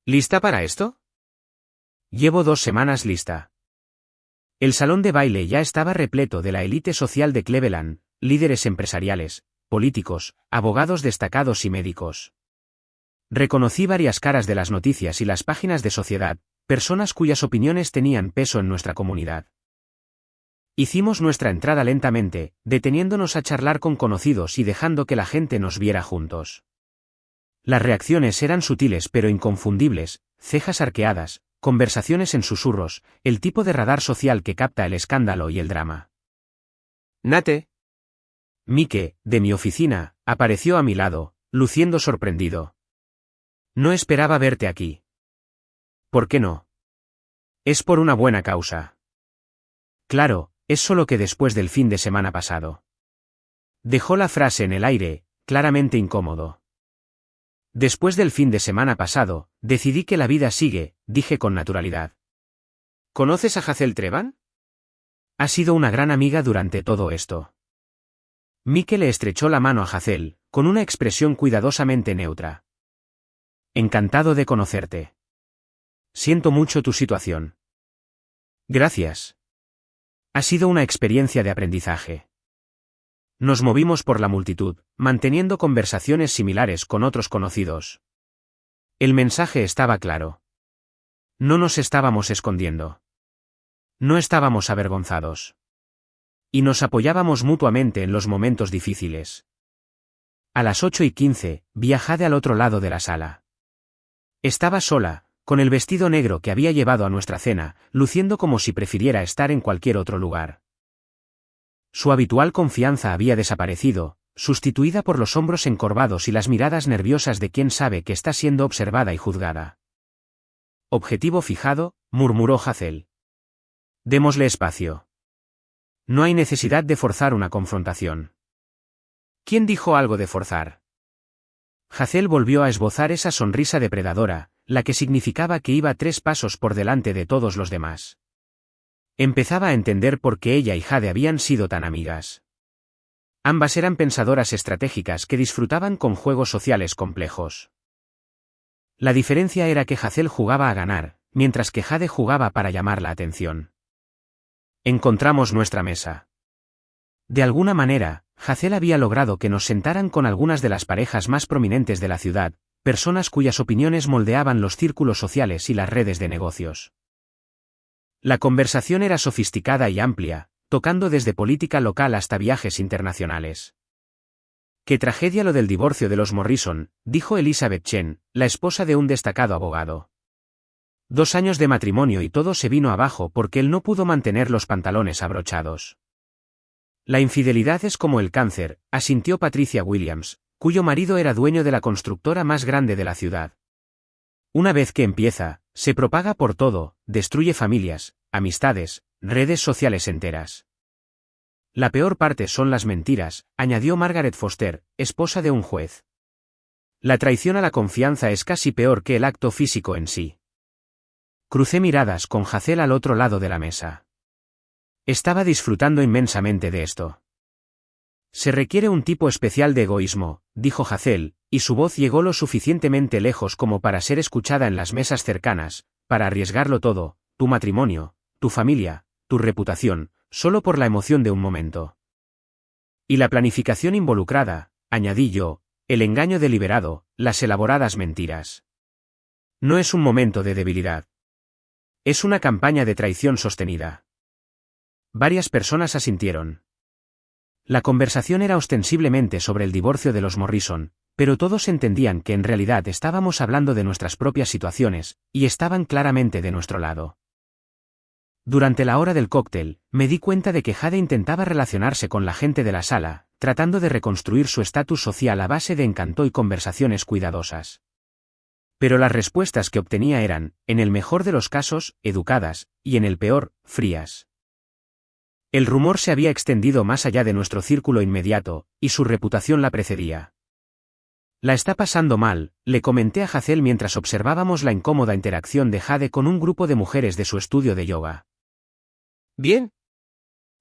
B: ¿Lista para esto?
A: Llevo 2 semanas lista. El salón de baile ya estaba repleto de la élite social de Cleveland, líderes empresariales, políticos, abogados destacados y médicos. Reconocí varias caras de las noticias y las páginas de sociedad, personas cuyas opiniones tenían peso en nuestra comunidad. Hicimos nuestra entrada lentamente, deteniéndonos a charlar con conocidos y dejando que la gente nos viera juntos. Las reacciones eran sutiles pero inconfundibles, cejas arqueadas, conversaciones en susurros, el tipo de radar social que capta el escándalo y el drama.
B: Nate.
A: Mike, de mi oficina, apareció a mi lado, luciendo sorprendido. No esperaba verte aquí. ¿Por qué no? Es por una buena causa. Claro, es solo que después del fin de semana pasado. Dejó la frase en el aire, claramente incómodo. Después del fin de semana pasado, decidí que la vida sigue, dije con naturalidad.
B: ¿Conoces a Hazel Trevan?
A: Ha sido una gran amiga durante todo esto. Mike le estrechó la mano a Hazel, con una expresión cuidadosamente neutra. Encantado de conocerte. Siento mucho tu situación. Gracias. Ha sido una experiencia de aprendizaje. Nos movimos por la multitud, manteniendo conversaciones similares con otros conocidos. El mensaje estaba claro. No nos estábamos escondiendo. No estábamos avergonzados. Y nos apoyábamos mutuamente en los momentos difíciles. A las 8:15, vi a Jade al otro lado de la sala. Estaba sola, con el vestido negro que había llevado a nuestra cena, luciendo como si prefiriera estar en cualquier otro lugar. Su habitual confianza había desaparecido, sustituida por los hombros encorvados y las miradas nerviosas de quien sabe que está siendo observada y juzgada. Objetivo fijado, murmuró Hazel. Démosle espacio. No hay necesidad de forzar una confrontación. ¿Quién dijo algo de forzar? Hazel volvió a esbozar esa sonrisa depredadora, la que significaba que iba 3 pasos por delante de todos los demás. Empezaba a entender por qué ella y Jade habían sido tan amigas. Ambas eran pensadoras estratégicas que disfrutaban con juegos sociales complejos. La diferencia era que Hazel jugaba a ganar, mientras que Jade jugaba para llamar la atención. Encontramos nuestra mesa. De alguna manera, Hazel había logrado que nos sentaran con algunas de las parejas más prominentes de la ciudad, personas cuyas opiniones moldeaban los círculos sociales y las redes de negocios. La conversación era sofisticada y amplia, tocando desde política local hasta viajes internacionales. «Qué tragedia lo del divorcio de los Morrison», dijo Elizabeth Chen, la esposa de un destacado abogado. 2 años de matrimonio y todo se vino abajo porque él no pudo mantener los pantalones abrochados. La infidelidad es como el cáncer, asintió Patricia Williams, cuyo marido era dueño de la constructora más grande de la ciudad. Una vez que empieza, se propaga por todo, destruye familias, amistades, redes sociales enteras. La peor parte son las mentiras, añadió Margaret Foster, esposa de un juez. La traición a la confianza es casi peor que el acto físico en sí. Crucé miradas con Hazel al otro lado de la mesa. Estaba disfrutando inmensamente de esto. Se requiere un tipo especial de egoísmo, dijo Hazel, y su voz llegó lo suficientemente lejos como para ser escuchada en las mesas cercanas, para arriesgarlo todo, tu matrimonio, tu familia, tu reputación, solo por la emoción de un momento. Y la planificación involucrada, añadí yo, el engaño deliberado, las elaboradas mentiras. No es un momento de debilidad. Es una campaña de traición sostenida. Varias personas asintieron. La conversación era ostensiblemente sobre el divorcio de los Morrison, pero todos entendían que en realidad estábamos hablando de nuestras propias situaciones, y estaban claramente de nuestro lado. Durante la hora del cóctel, me di cuenta de que Jade intentaba relacionarse con la gente de la sala, tratando de reconstruir su estatus social a base de encanto y conversaciones cuidadosas. Pero las respuestas que obtenía eran, en el mejor de los casos, educadas, y en el peor, frías. El rumor se había extendido más allá de nuestro círculo inmediato, y su reputación la precedía. La está pasando mal, le comenté a Hazel mientras observábamos la incómoda interacción de Jade con un grupo de mujeres de su estudio de yoga.
B: Bien.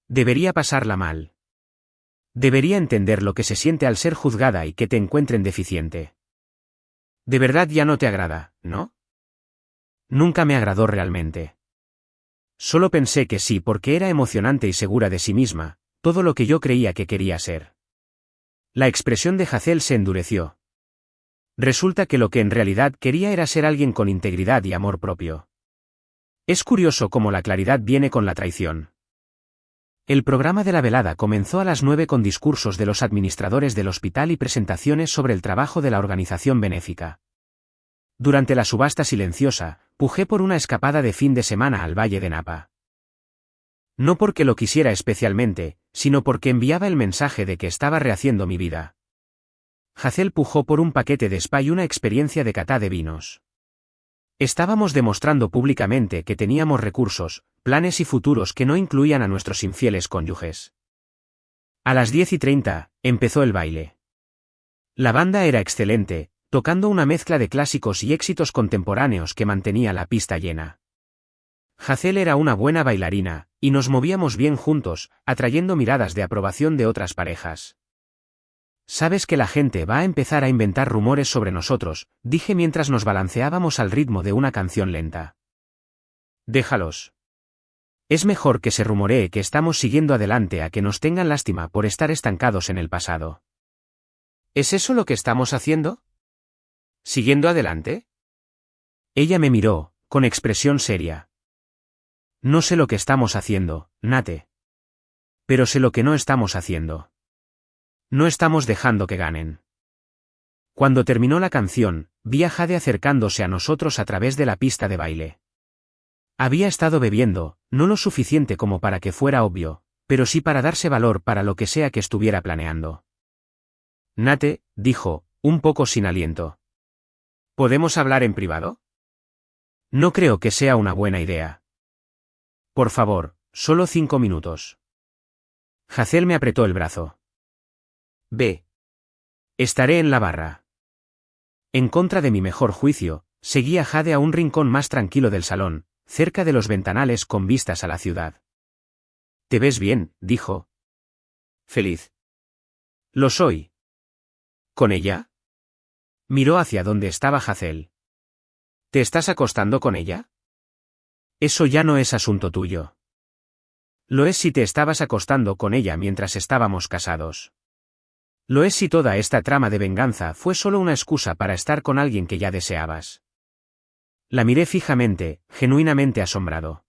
A: Debería pasarla mal. Debería entender lo que se siente al ser juzgada y que te encuentren deficiente. De verdad ya no te agrada, ¿no? Nunca me agradó realmente. Solo pensé que sí porque era emocionante y segura de sí misma, todo lo que yo creía que quería ser. La expresión de Hazel se endureció. Resulta que lo que en realidad quería era ser alguien con integridad y amor propio. Es curioso cómo la claridad viene con la traición. El programa de la velada comenzó a las 9 con discursos de los administradores del hospital y presentaciones sobre el trabajo de la organización benéfica. Durante la subasta silenciosa, pujé por una escapada de fin de semana al Valle de Napa. No porque lo quisiera especialmente, sino porque enviaba el mensaje de que estaba rehaciendo mi vida. Hazel pujó por un paquete de spa y una experiencia de cata de vinos. Estábamos demostrando públicamente que teníamos recursos, planes y futuros que no incluían a nuestros infieles cónyuges. A las 10:30, empezó el baile. La banda era excelente, tocando una mezcla de clásicos y éxitos contemporáneos que mantenía la pista llena. Hazel era una buena bailarina, y nos movíamos bien juntos, atrayendo miradas de aprobación de otras parejas. Sabes que la gente va a empezar a inventar rumores sobre nosotros, dije mientras nos balanceábamos al ritmo de una canción lenta. Déjalos. Es mejor que se rumoree que estamos siguiendo adelante a que nos tengan lástima por estar estancados en el pasado.
B: ¿Es eso lo que estamos haciendo? ¿Siguiendo adelante?
A: Ella me miró, con expresión seria. No sé lo que estamos haciendo, Nate. Pero sé lo que no estamos haciendo. No estamos dejando que ganen. Cuando terminó la canción, vi a Jade acercándose a nosotros a través de la pista de baile. Había estado bebiendo, no lo suficiente como para que fuera obvio, pero sí para darse valor para lo que sea que estuviera planeando.
B: Nate, dijo, un poco sin aliento. ¿Podemos hablar en privado?
A: No creo que sea una buena idea. Por favor, solo 5 minutos. Hazel me apretó el brazo.
B: Ve.
A: Estaré en la barra. En contra de mi mejor juicio, seguí a Jade a un rincón más tranquilo del salón, cerca de los ventanales con vistas a la ciudad.
B: Te ves bien, dijo. Feliz.
A: Lo soy.
B: ¿Con ella?
A: Miró hacia donde estaba Hazel.
B: ¿Te estás acostando con ella?
A: Eso ya no es asunto tuyo. Lo es si te estabas acostando con ella mientras estábamos casados. Lo es si toda esta trama de venganza fue solo una excusa para estar con alguien que ya deseabas. La miré fijamente, genuinamente asombrado.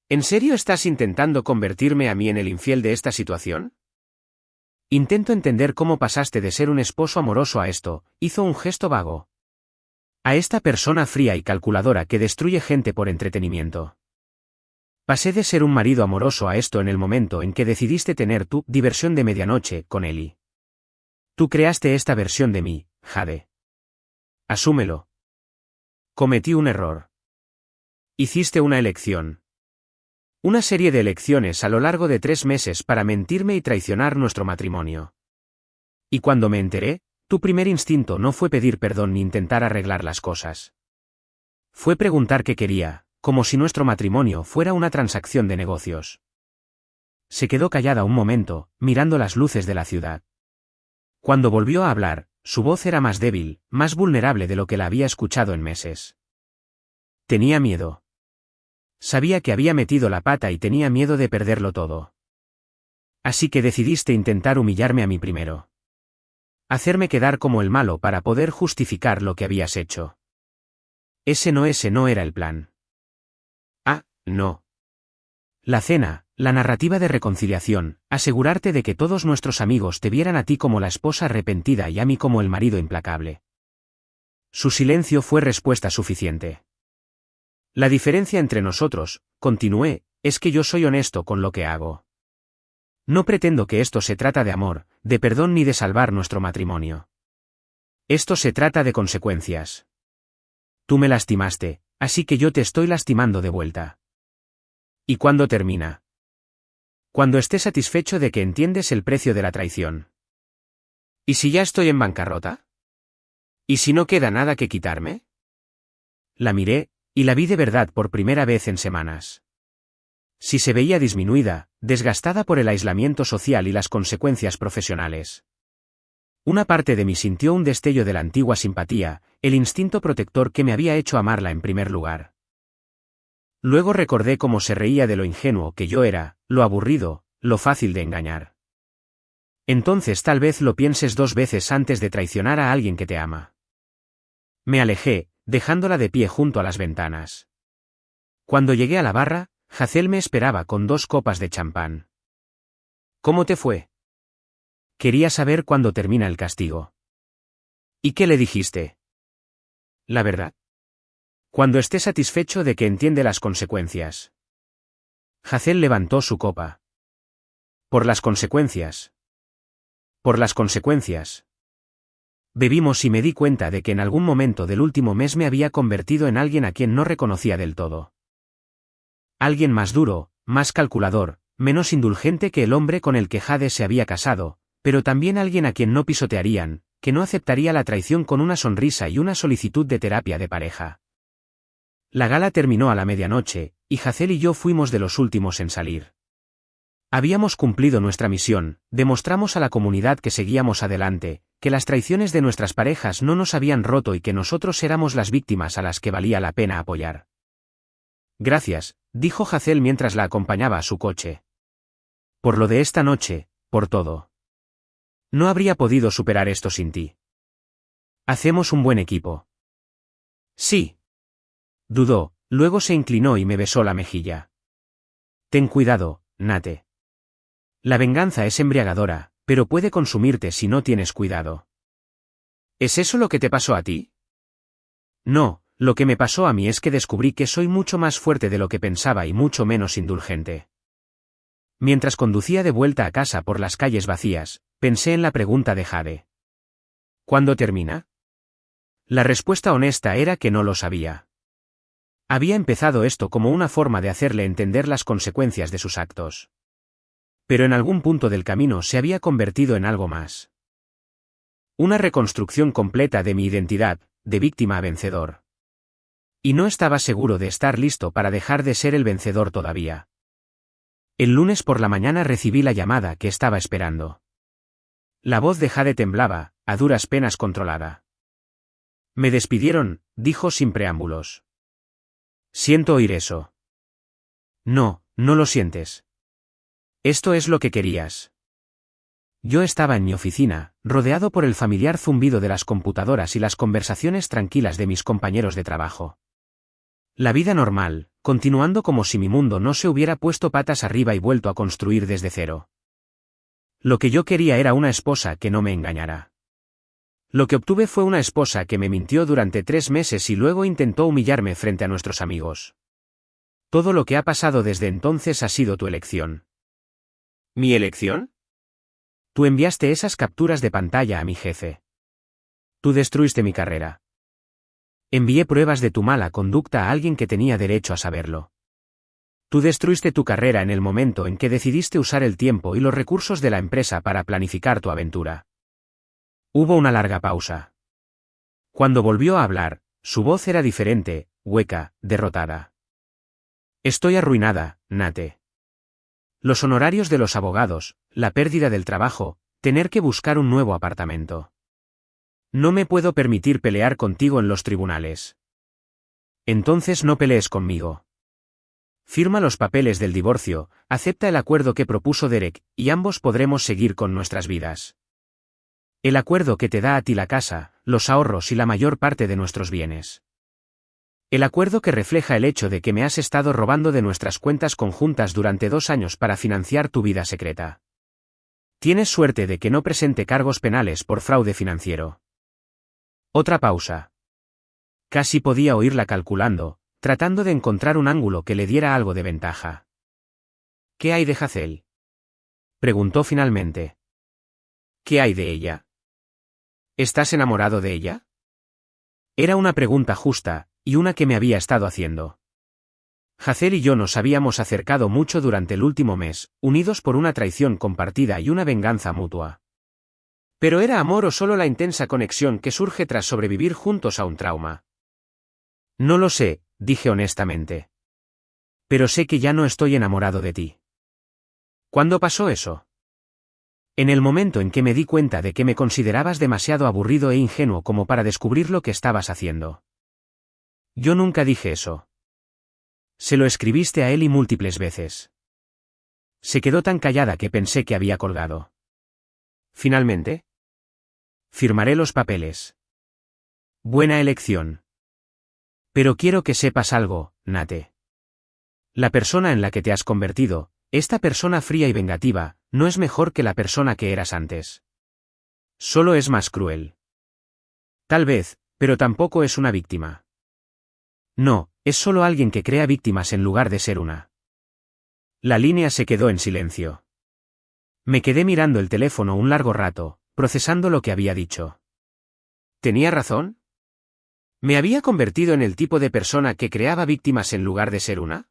B: ¿En serio estás intentando convertirme a mí en el infiel de esta situación?
A: Intento entender cómo pasaste de ser un esposo amoroso a esto, hizo un gesto vago. A esta persona fría y calculadora que destruye gente por entretenimiento. Pasé de ser un marido amoroso a esto en el momento en que decidiste tener tu diversión de medianoche con Ellie. Tú creaste esta versión de mí, Jade. Asúmelo. Cometí un error. Hiciste una elección. Una serie de elecciones a lo largo de 3 meses para mentirme y traicionar nuestro matrimonio. Y cuando me enteré, tu primer instinto no fue pedir perdón ni intentar arreglar las cosas. Fue preguntar qué quería, como si nuestro matrimonio fuera una transacción de negocios. se quedó callada un momento, mirando las luces de la ciudad. Cuando volvió a hablar, su voz era más débil, más vulnerable de lo que la había escuchado en meses. Tenía miedo. Sabía que había metido la pata y tenía miedo de perderlo todo. Así que decidiste intentar humillarme a mí primero. Hacerme quedar como el malo para poder justificar lo que habías hecho. Ese no era el plan. Ah, no. La cena, la narrativa de reconciliación, asegurarte de que todos nuestros amigos te vieran a ti como la esposa arrepentida y a mí como el marido implacable. Su silencio fue respuesta suficiente. La diferencia entre nosotros, continué, es que yo soy honesto con lo que hago. No pretendo que esto se trata de amor, de perdón ni de salvar nuestro matrimonio. Esto se trata de consecuencias. Tú me lastimaste, así que yo te estoy lastimando de vuelta. ¿Y cuándo termina? Cuando esté satisfecho de que entiendes el precio de la traición. ¿Y si ya estoy en bancarrota? ¿Y si no queda nada que quitarme? La miré, y la vi de verdad por primera vez en semanas. Si se veía disminuida, desgastada por el aislamiento social y las consecuencias profesionales. Una parte de mí sintió un destello de la antigua simpatía, el instinto protector que me había hecho amarla en primer lugar. Luego recordé cómo se reía de lo ingenuo que yo era, lo aburrido, lo fácil de engañar. Entonces tal vez lo pienses 2 veces antes de traicionar a alguien que te ama. Me alejé, dejándola de pie junto a las ventanas. Cuando llegué a la barra, Hazel me esperaba con 2 copas de champán. ¿Cómo te fue? Quería saber cuándo termina el castigo. ¿Y qué le dijiste? La verdad. Cuando esté satisfecho de que entiende las consecuencias. Hazel levantó su copa. Por las consecuencias. Por las consecuencias. Bebimos y me di cuenta de que en algún momento del último mes me había convertido en alguien a quien no reconocía del todo. Alguien más duro, más calculador, menos indulgente que el hombre con el que Jade se había casado, pero también alguien a quien no pisotearían, que no aceptaría la traición con una sonrisa y una solicitud de terapia de pareja. La gala terminó a la medianoche, y Hazel y yo fuimos de los últimos en salir. Habíamos cumplido nuestra misión, demostramos a la comunidad que seguíamos adelante, que las traiciones de nuestras parejas no nos habían roto y que nosotros éramos las víctimas a las que valía la pena apoyar. Gracias, dijo Hazel mientras la acompañaba a su coche. Por lo de esta noche, por todo. No habría podido superar esto sin ti. Hacemos un buen equipo. Sí. Dudó, luego se inclinó y me besó la mejilla. Ten cuidado, Nate. La venganza es embriagadora, pero puede consumirte si no tienes cuidado. ¿Es eso lo que te pasó a ti? No, lo que me pasó a mí es que descubrí que soy mucho más fuerte de lo que pensaba y mucho menos indulgente. Mientras conducía de vuelta a casa por las calles vacías, pensé en la pregunta de Jade. ¿Cuándo termina? La respuesta honesta era que no lo sabía. Había empezado esto como una forma de hacerle entender las consecuencias de sus actos. Pero en algún punto del camino se había convertido en algo más. Una reconstrucción completa de mi identidad, de víctima a vencedor. Y no estaba seguro de estar listo para dejar de ser el vencedor todavía. El lunes por la mañana recibí la llamada que estaba esperando. La voz de Jade temblaba, a duras penas controlada. Me despidieron, dijo sin preámbulos. Siento oír eso. No, no lo sientes. Esto es lo que querías. Yo estaba en mi oficina, rodeado por el familiar zumbido de las computadoras y las conversaciones tranquilas de mis compañeros de trabajo. La vida normal, continuando como si mi mundo no se hubiera puesto patas arriba y vuelto a construir desde cero. Lo que yo quería era una esposa que no me engañara. Lo que obtuve fue una esposa que me mintió durante 3 meses y luego intentó humillarme frente a nuestros amigos. Todo lo que ha pasado desde entonces ha sido tu elección. ¿Mi elección? Tú enviaste esas capturas de pantalla a mi jefe. Tú destruiste mi carrera. Envié pruebas de tu mala conducta a alguien que tenía derecho a saberlo. Tú destruiste tu carrera en el momento en que decidiste usar el tiempo y los recursos de la empresa para planificar tu aventura. Hubo una larga pausa. Cuando volvió a hablar, su voz era diferente, hueca, derrotada. Estoy arruinada, Nate. Los honorarios de los abogados, la pérdida del trabajo, tener que buscar un nuevo apartamento. No me puedo permitir pelear contigo en los tribunales. Entonces no pelees conmigo. Firma los papeles del divorcio, acepta el acuerdo que propuso Derek, y ambos podremos seguir con nuestras vidas. El acuerdo que te da a ti la casa, los ahorros y la mayor parte de nuestros bienes. El acuerdo que refleja el hecho de que me has estado robando de nuestras cuentas conjuntas durante 2 años para financiar tu vida secreta. Tienes suerte de que no presente cargos penales por fraude financiero. Otra pausa. Casi podía oírla calculando, tratando de encontrar un ángulo que le diera algo de ventaja. ¿Qué hay de Hazel?, preguntó finalmente. ¿Qué hay de ella? ¿Estás enamorado de ella? Era una pregunta justa, y una que me había estado haciendo. Hazel y yo nos habíamos acercado mucho durante el último mes, unidos por una traición compartida y una venganza mutua. ¿Pero era amor o solo la intensa conexión que surge tras sobrevivir juntos a un trauma? No lo sé, dije honestamente. Pero sé que ya no estoy enamorado de ti. ¿Cuándo pasó eso? En el momento en que me di cuenta de que me considerabas demasiado aburrido e ingenuo como para descubrir lo que estabas haciendo. Yo nunca dije eso. Se lo escribiste a él y múltiples veces. Se quedó tan callada que pensé que había colgado. Finalmente. Firmaré los papeles. Buena elección. Pero quiero que sepas algo, Nate. La persona en la que te has convertido, esta persona fría y vengativa, no es mejor que la persona que eras antes. Solo es más cruel. Tal vez, pero tampoco es una víctima. No, es solo alguien que crea víctimas en lugar de ser una. La línea se quedó en silencio. Me quedé mirando el teléfono un largo rato, procesando lo que había dicho. ¿Tenía razón? ¿Me había convertido en el tipo de persona que creaba víctimas en lugar de ser una?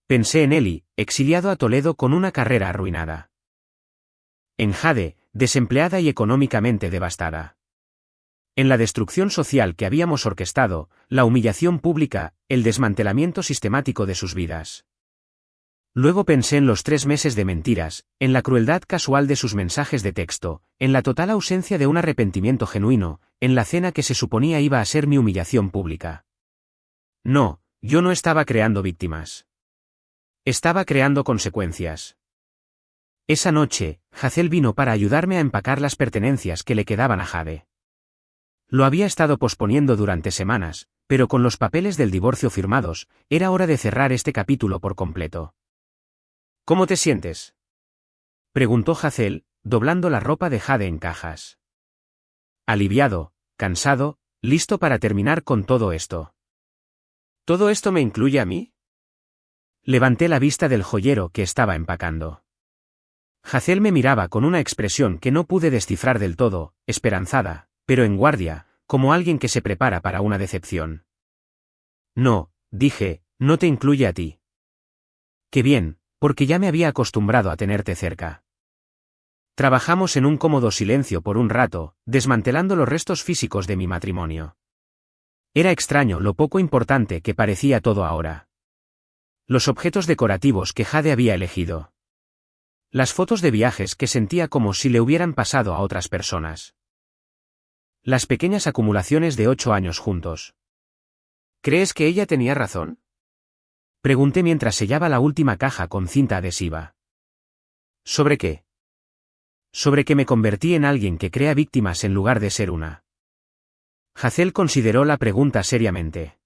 A: Pensé en Eli, exiliado a Toledo con una carrera arruinada. En Jade, desempleada y económicamente devastada. En la destrucción social que habíamos orquestado, la humillación pública, el desmantelamiento sistemático de sus vidas. Luego pensé en los 3 meses de mentiras, en la crueldad casual de sus mensajes de texto, en la total ausencia de un arrepentimiento genuino, en la cena que se suponía iba a ser mi humillación pública. No, yo no estaba creando víctimas. Estaba creando consecuencias. Esa noche, Hazel vino para ayudarme a empacar las pertenencias que le quedaban a Jade. Lo había estado posponiendo durante semanas, pero con los papeles del divorcio firmados, era hora de cerrar este capítulo por completo. ¿Cómo te sientes?, preguntó Hazel, doblando la ropa de Jade en cajas. Aliviado, cansado, listo para terminar con todo esto. ¿Todo esto me incluye a mí? Levanté la vista del joyero que estaba empacando. Hazel me miraba con una expresión que no pude descifrar del todo, esperanzada, pero en guardia, como alguien que se prepara para una decepción. No, dije, no te incluye a ti. Qué bien, porque ya me había acostumbrado a tenerte cerca. Trabajamos en un cómodo silencio por un rato, desmantelando los restos físicos de mi matrimonio. Era extraño lo poco importante que parecía todo ahora. Los objetos decorativos que Jade había elegido. Las fotos de viajes que sentía como si le hubieran pasado a otras personas. Las pequeñas acumulaciones de 8 años juntos. ¿Crees que ella tenía razón?, pregunté mientras sellaba la última caja con cinta adhesiva. ¿Sobre qué? Sobre que me convertí en alguien que crea víctimas en lugar de ser una. Hazel consideró la pregunta seriamente.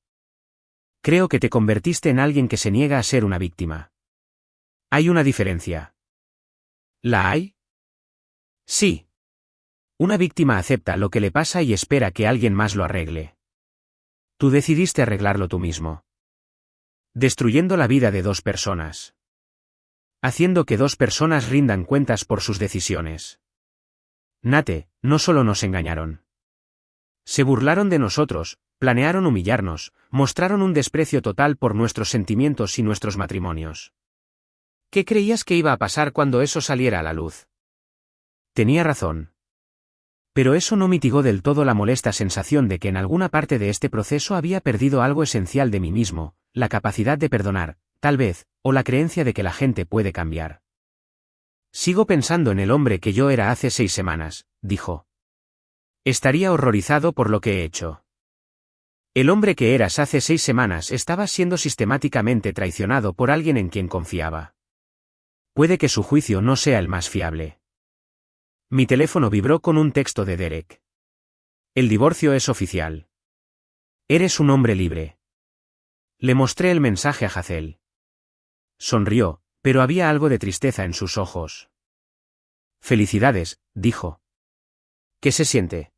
A: Creo que te convertiste en alguien que se niega a ser una víctima. ¿Hay una diferencia? ¿La hay? Sí. Una víctima acepta lo que le pasa y espera que alguien más lo arregle. Tú decidiste arreglarlo tú mismo. Destruyendo la vida de 2 personas. Haciendo que 2 personas rindan cuentas por sus decisiones. Nate, no solo nos engañaron. Se burlaron de nosotros, planearon humillarnos, mostraron un desprecio total por nuestros sentimientos y nuestros matrimonios. ¿Qué creías que iba a pasar cuando eso saliera a la luz? Tenía razón. Pero eso no mitigó del todo la molesta sensación de que en alguna parte de este proceso había perdido algo esencial de mí mismo, la capacidad de perdonar, tal vez, o la creencia de que la gente puede cambiar. Sigo pensando en el hombre que yo era hace 6 semanas, dijo. Estaría horrorizado por lo que he hecho. El hombre que eras hace 6 semanas estaba siendo sistemáticamente traicionado por alguien en quien confiaba. Puede que su juicio no sea el más fiable. Mi teléfono vibró con un texto de Derek. El divorcio es oficial. Eres un hombre libre. Le mostré el mensaje a Hazel. Sonrió, pero había algo de tristeza en sus ojos. Felicidades, dijo. ¿Qué se siente?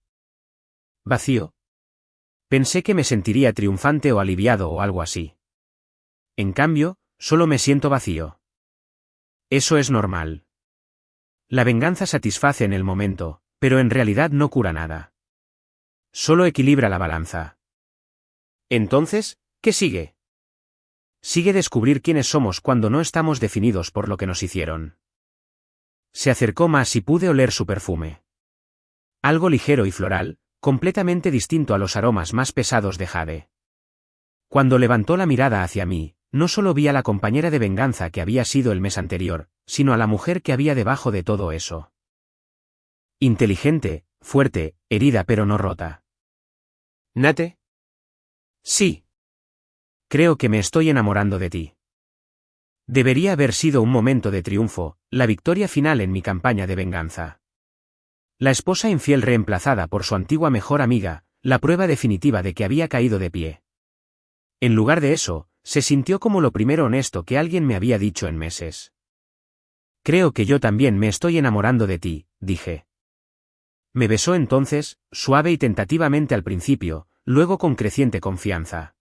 A: Vacío. Pensé que me sentiría triunfante o aliviado o algo así. En cambio, solo me siento vacío. Eso es normal. La venganza satisface en el momento, pero en realidad no cura nada. Solo equilibra la balanza. Entonces, ¿qué sigue? Sigue descubrir quiénes somos cuando no estamos definidos por lo que nos hicieron. Se acercó más y pude oler su perfume. Algo ligero y floral, completamente distinto a los aromas más pesados de Jade. Cuando levantó la mirada hacia mí, no solo vi a la compañera de venganza que había sido el mes anterior, sino a la mujer que había debajo de todo eso. Inteligente, fuerte, herida pero no rota. ¿Nate? Sí. Creo que me estoy enamorando de ti. Debería haber sido un momento de triunfo, la victoria final en mi campaña de venganza. La esposa infiel reemplazada por su antigua mejor amiga, la prueba definitiva de que había caído de pie. En lugar de eso, se sintió como lo primero honesto que alguien me había dicho en meses. Creo que yo también me estoy enamorando de ti, dije. Me besó entonces, suave y tentativamente al principio, luego con creciente confianza.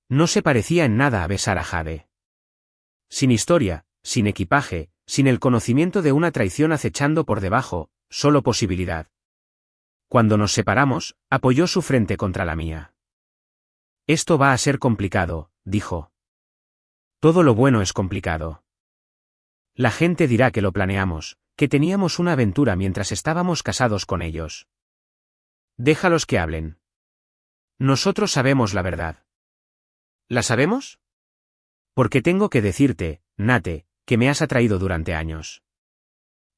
A: No se parecía en nada a besar a Jade. Sin historia, sin equipaje, sin el conocimiento de una traición acechando por debajo, solo posibilidad. Cuando nos separamos, apoyó su frente contra la mía. Esto va a ser complicado, dijo. Todo lo bueno es complicado. La gente dirá que lo planeamos, que teníamos una aventura mientras estábamos casados con ellos. Déjalos que hablen. Nosotros sabemos la verdad. ¿La sabemos? Porque tengo que decirte, Nate, que me has atraído durante años.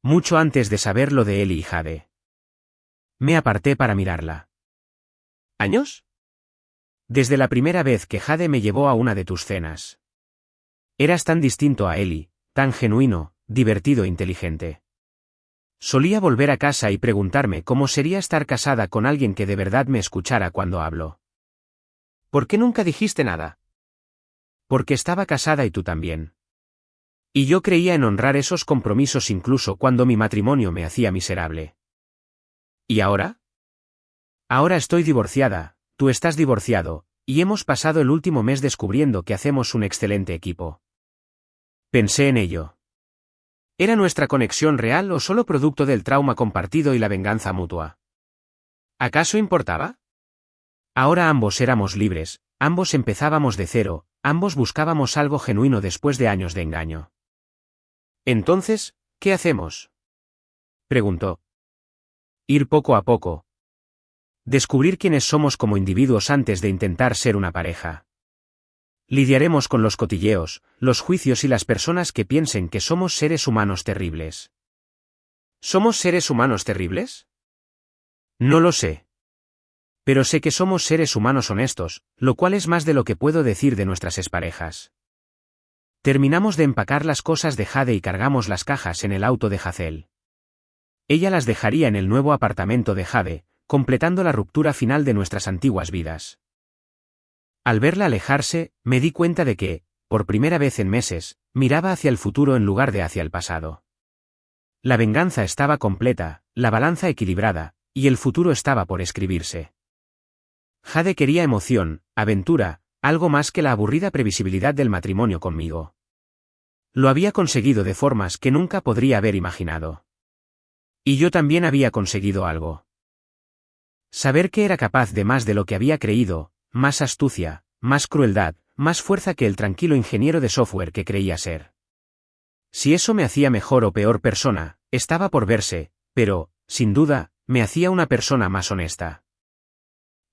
A: Mucho antes de saber lo de Ellie y Jade. Me aparté para mirarla. ¿Años? Desde la primera vez que Jade me llevó a una de tus cenas. Eras tan distinto a Ellie, tan genuino, divertido e inteligente. Solía volver a casa y preguntarme cómo sería estar casada con alguien que de verdad me escuchara cuando hablo. ¿Por qué nunca dijiste nada? Porque estaba casada y tú también. Y yo creía en honrar esos compromisos incluso cuando mi matrimonio me hacía miserable. ¿Y ahora? Ahora estoy divorciada, tú estás divorciado, y hemos pasado el último mes descubriendo que hacemos un excelente equipo. Pensé en ello. ¿Era nuestra conexión real o solo producto del trauma compartido y la venganza mutua? ¿Acaso importaba? Ahora ambos éramos libres, ambos empezábamos de cero, ambos buscábamos algo genuino después de años de engaño. Entonces, ¿qué hacemos? Preguntó. Ir poco a poco. Descubrir quiénes somos como individuos antes de intentar ser una pareja. Lidiaremos con los cotilleos, los juicios y las personas que piensen que somos seres humanos terribles. ¿Somos seres humanos terribles? No lo sé. Pero sé que somos seres humanos honestos, lo cual es más de lo que puedo decir de nuestras exparejas. Terminamos de empacar las cosas de Jade y cargamos las cajas en el auto de Hazel. Ella las dejaría en el nuevo apartamento de Jade, completando la ruptura final de nuestras antiguas vidas. Al verla alejarse, me di cuenta de que, por primera vez en meses, miraba hacia el futuro en lugar de hacia el pasado. La venganza estaba completa, la balanza equilibrada, y el futuro estaba por escribirse. Jade quería emoción, aventura, algo más que la aburrida previsibilidad del matrimonio conmigo. Lo había conseguido de formas que nunca podría haber imaginado. Y yo también había conseguido algo. Saber que era capaz de más de lo que había creído, más astucia, más crueldad, más fuerza que el tranquilo ingeniero de software que creía ser. Si eso me hacía mejor o peor persona, estaba por verse, pero, sin duda, me hacía una persona más honesta.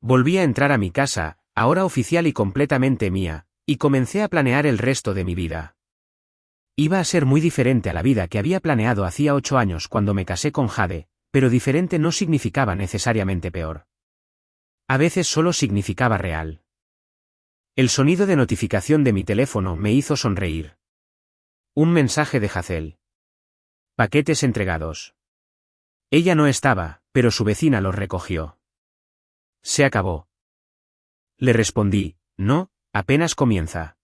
A: Volví a entrar a mi casa, ahora oficial y completamente mía, Y comencé a planear el resto de mi vida. Iba a ser muy diferente a la vida que había planeado hacía 8 años cuando me casé con Jade, pero diferente no significaba necesariamente peor. A veces solo significaba real. El sonido de notificación de mi teléfono me hizo sonreír. Un mensaje de Hazel. Paquetes entregados. Ella no estaba, pero su vecina los recogió. Se acabó. Le respondí, no, apenas comienza.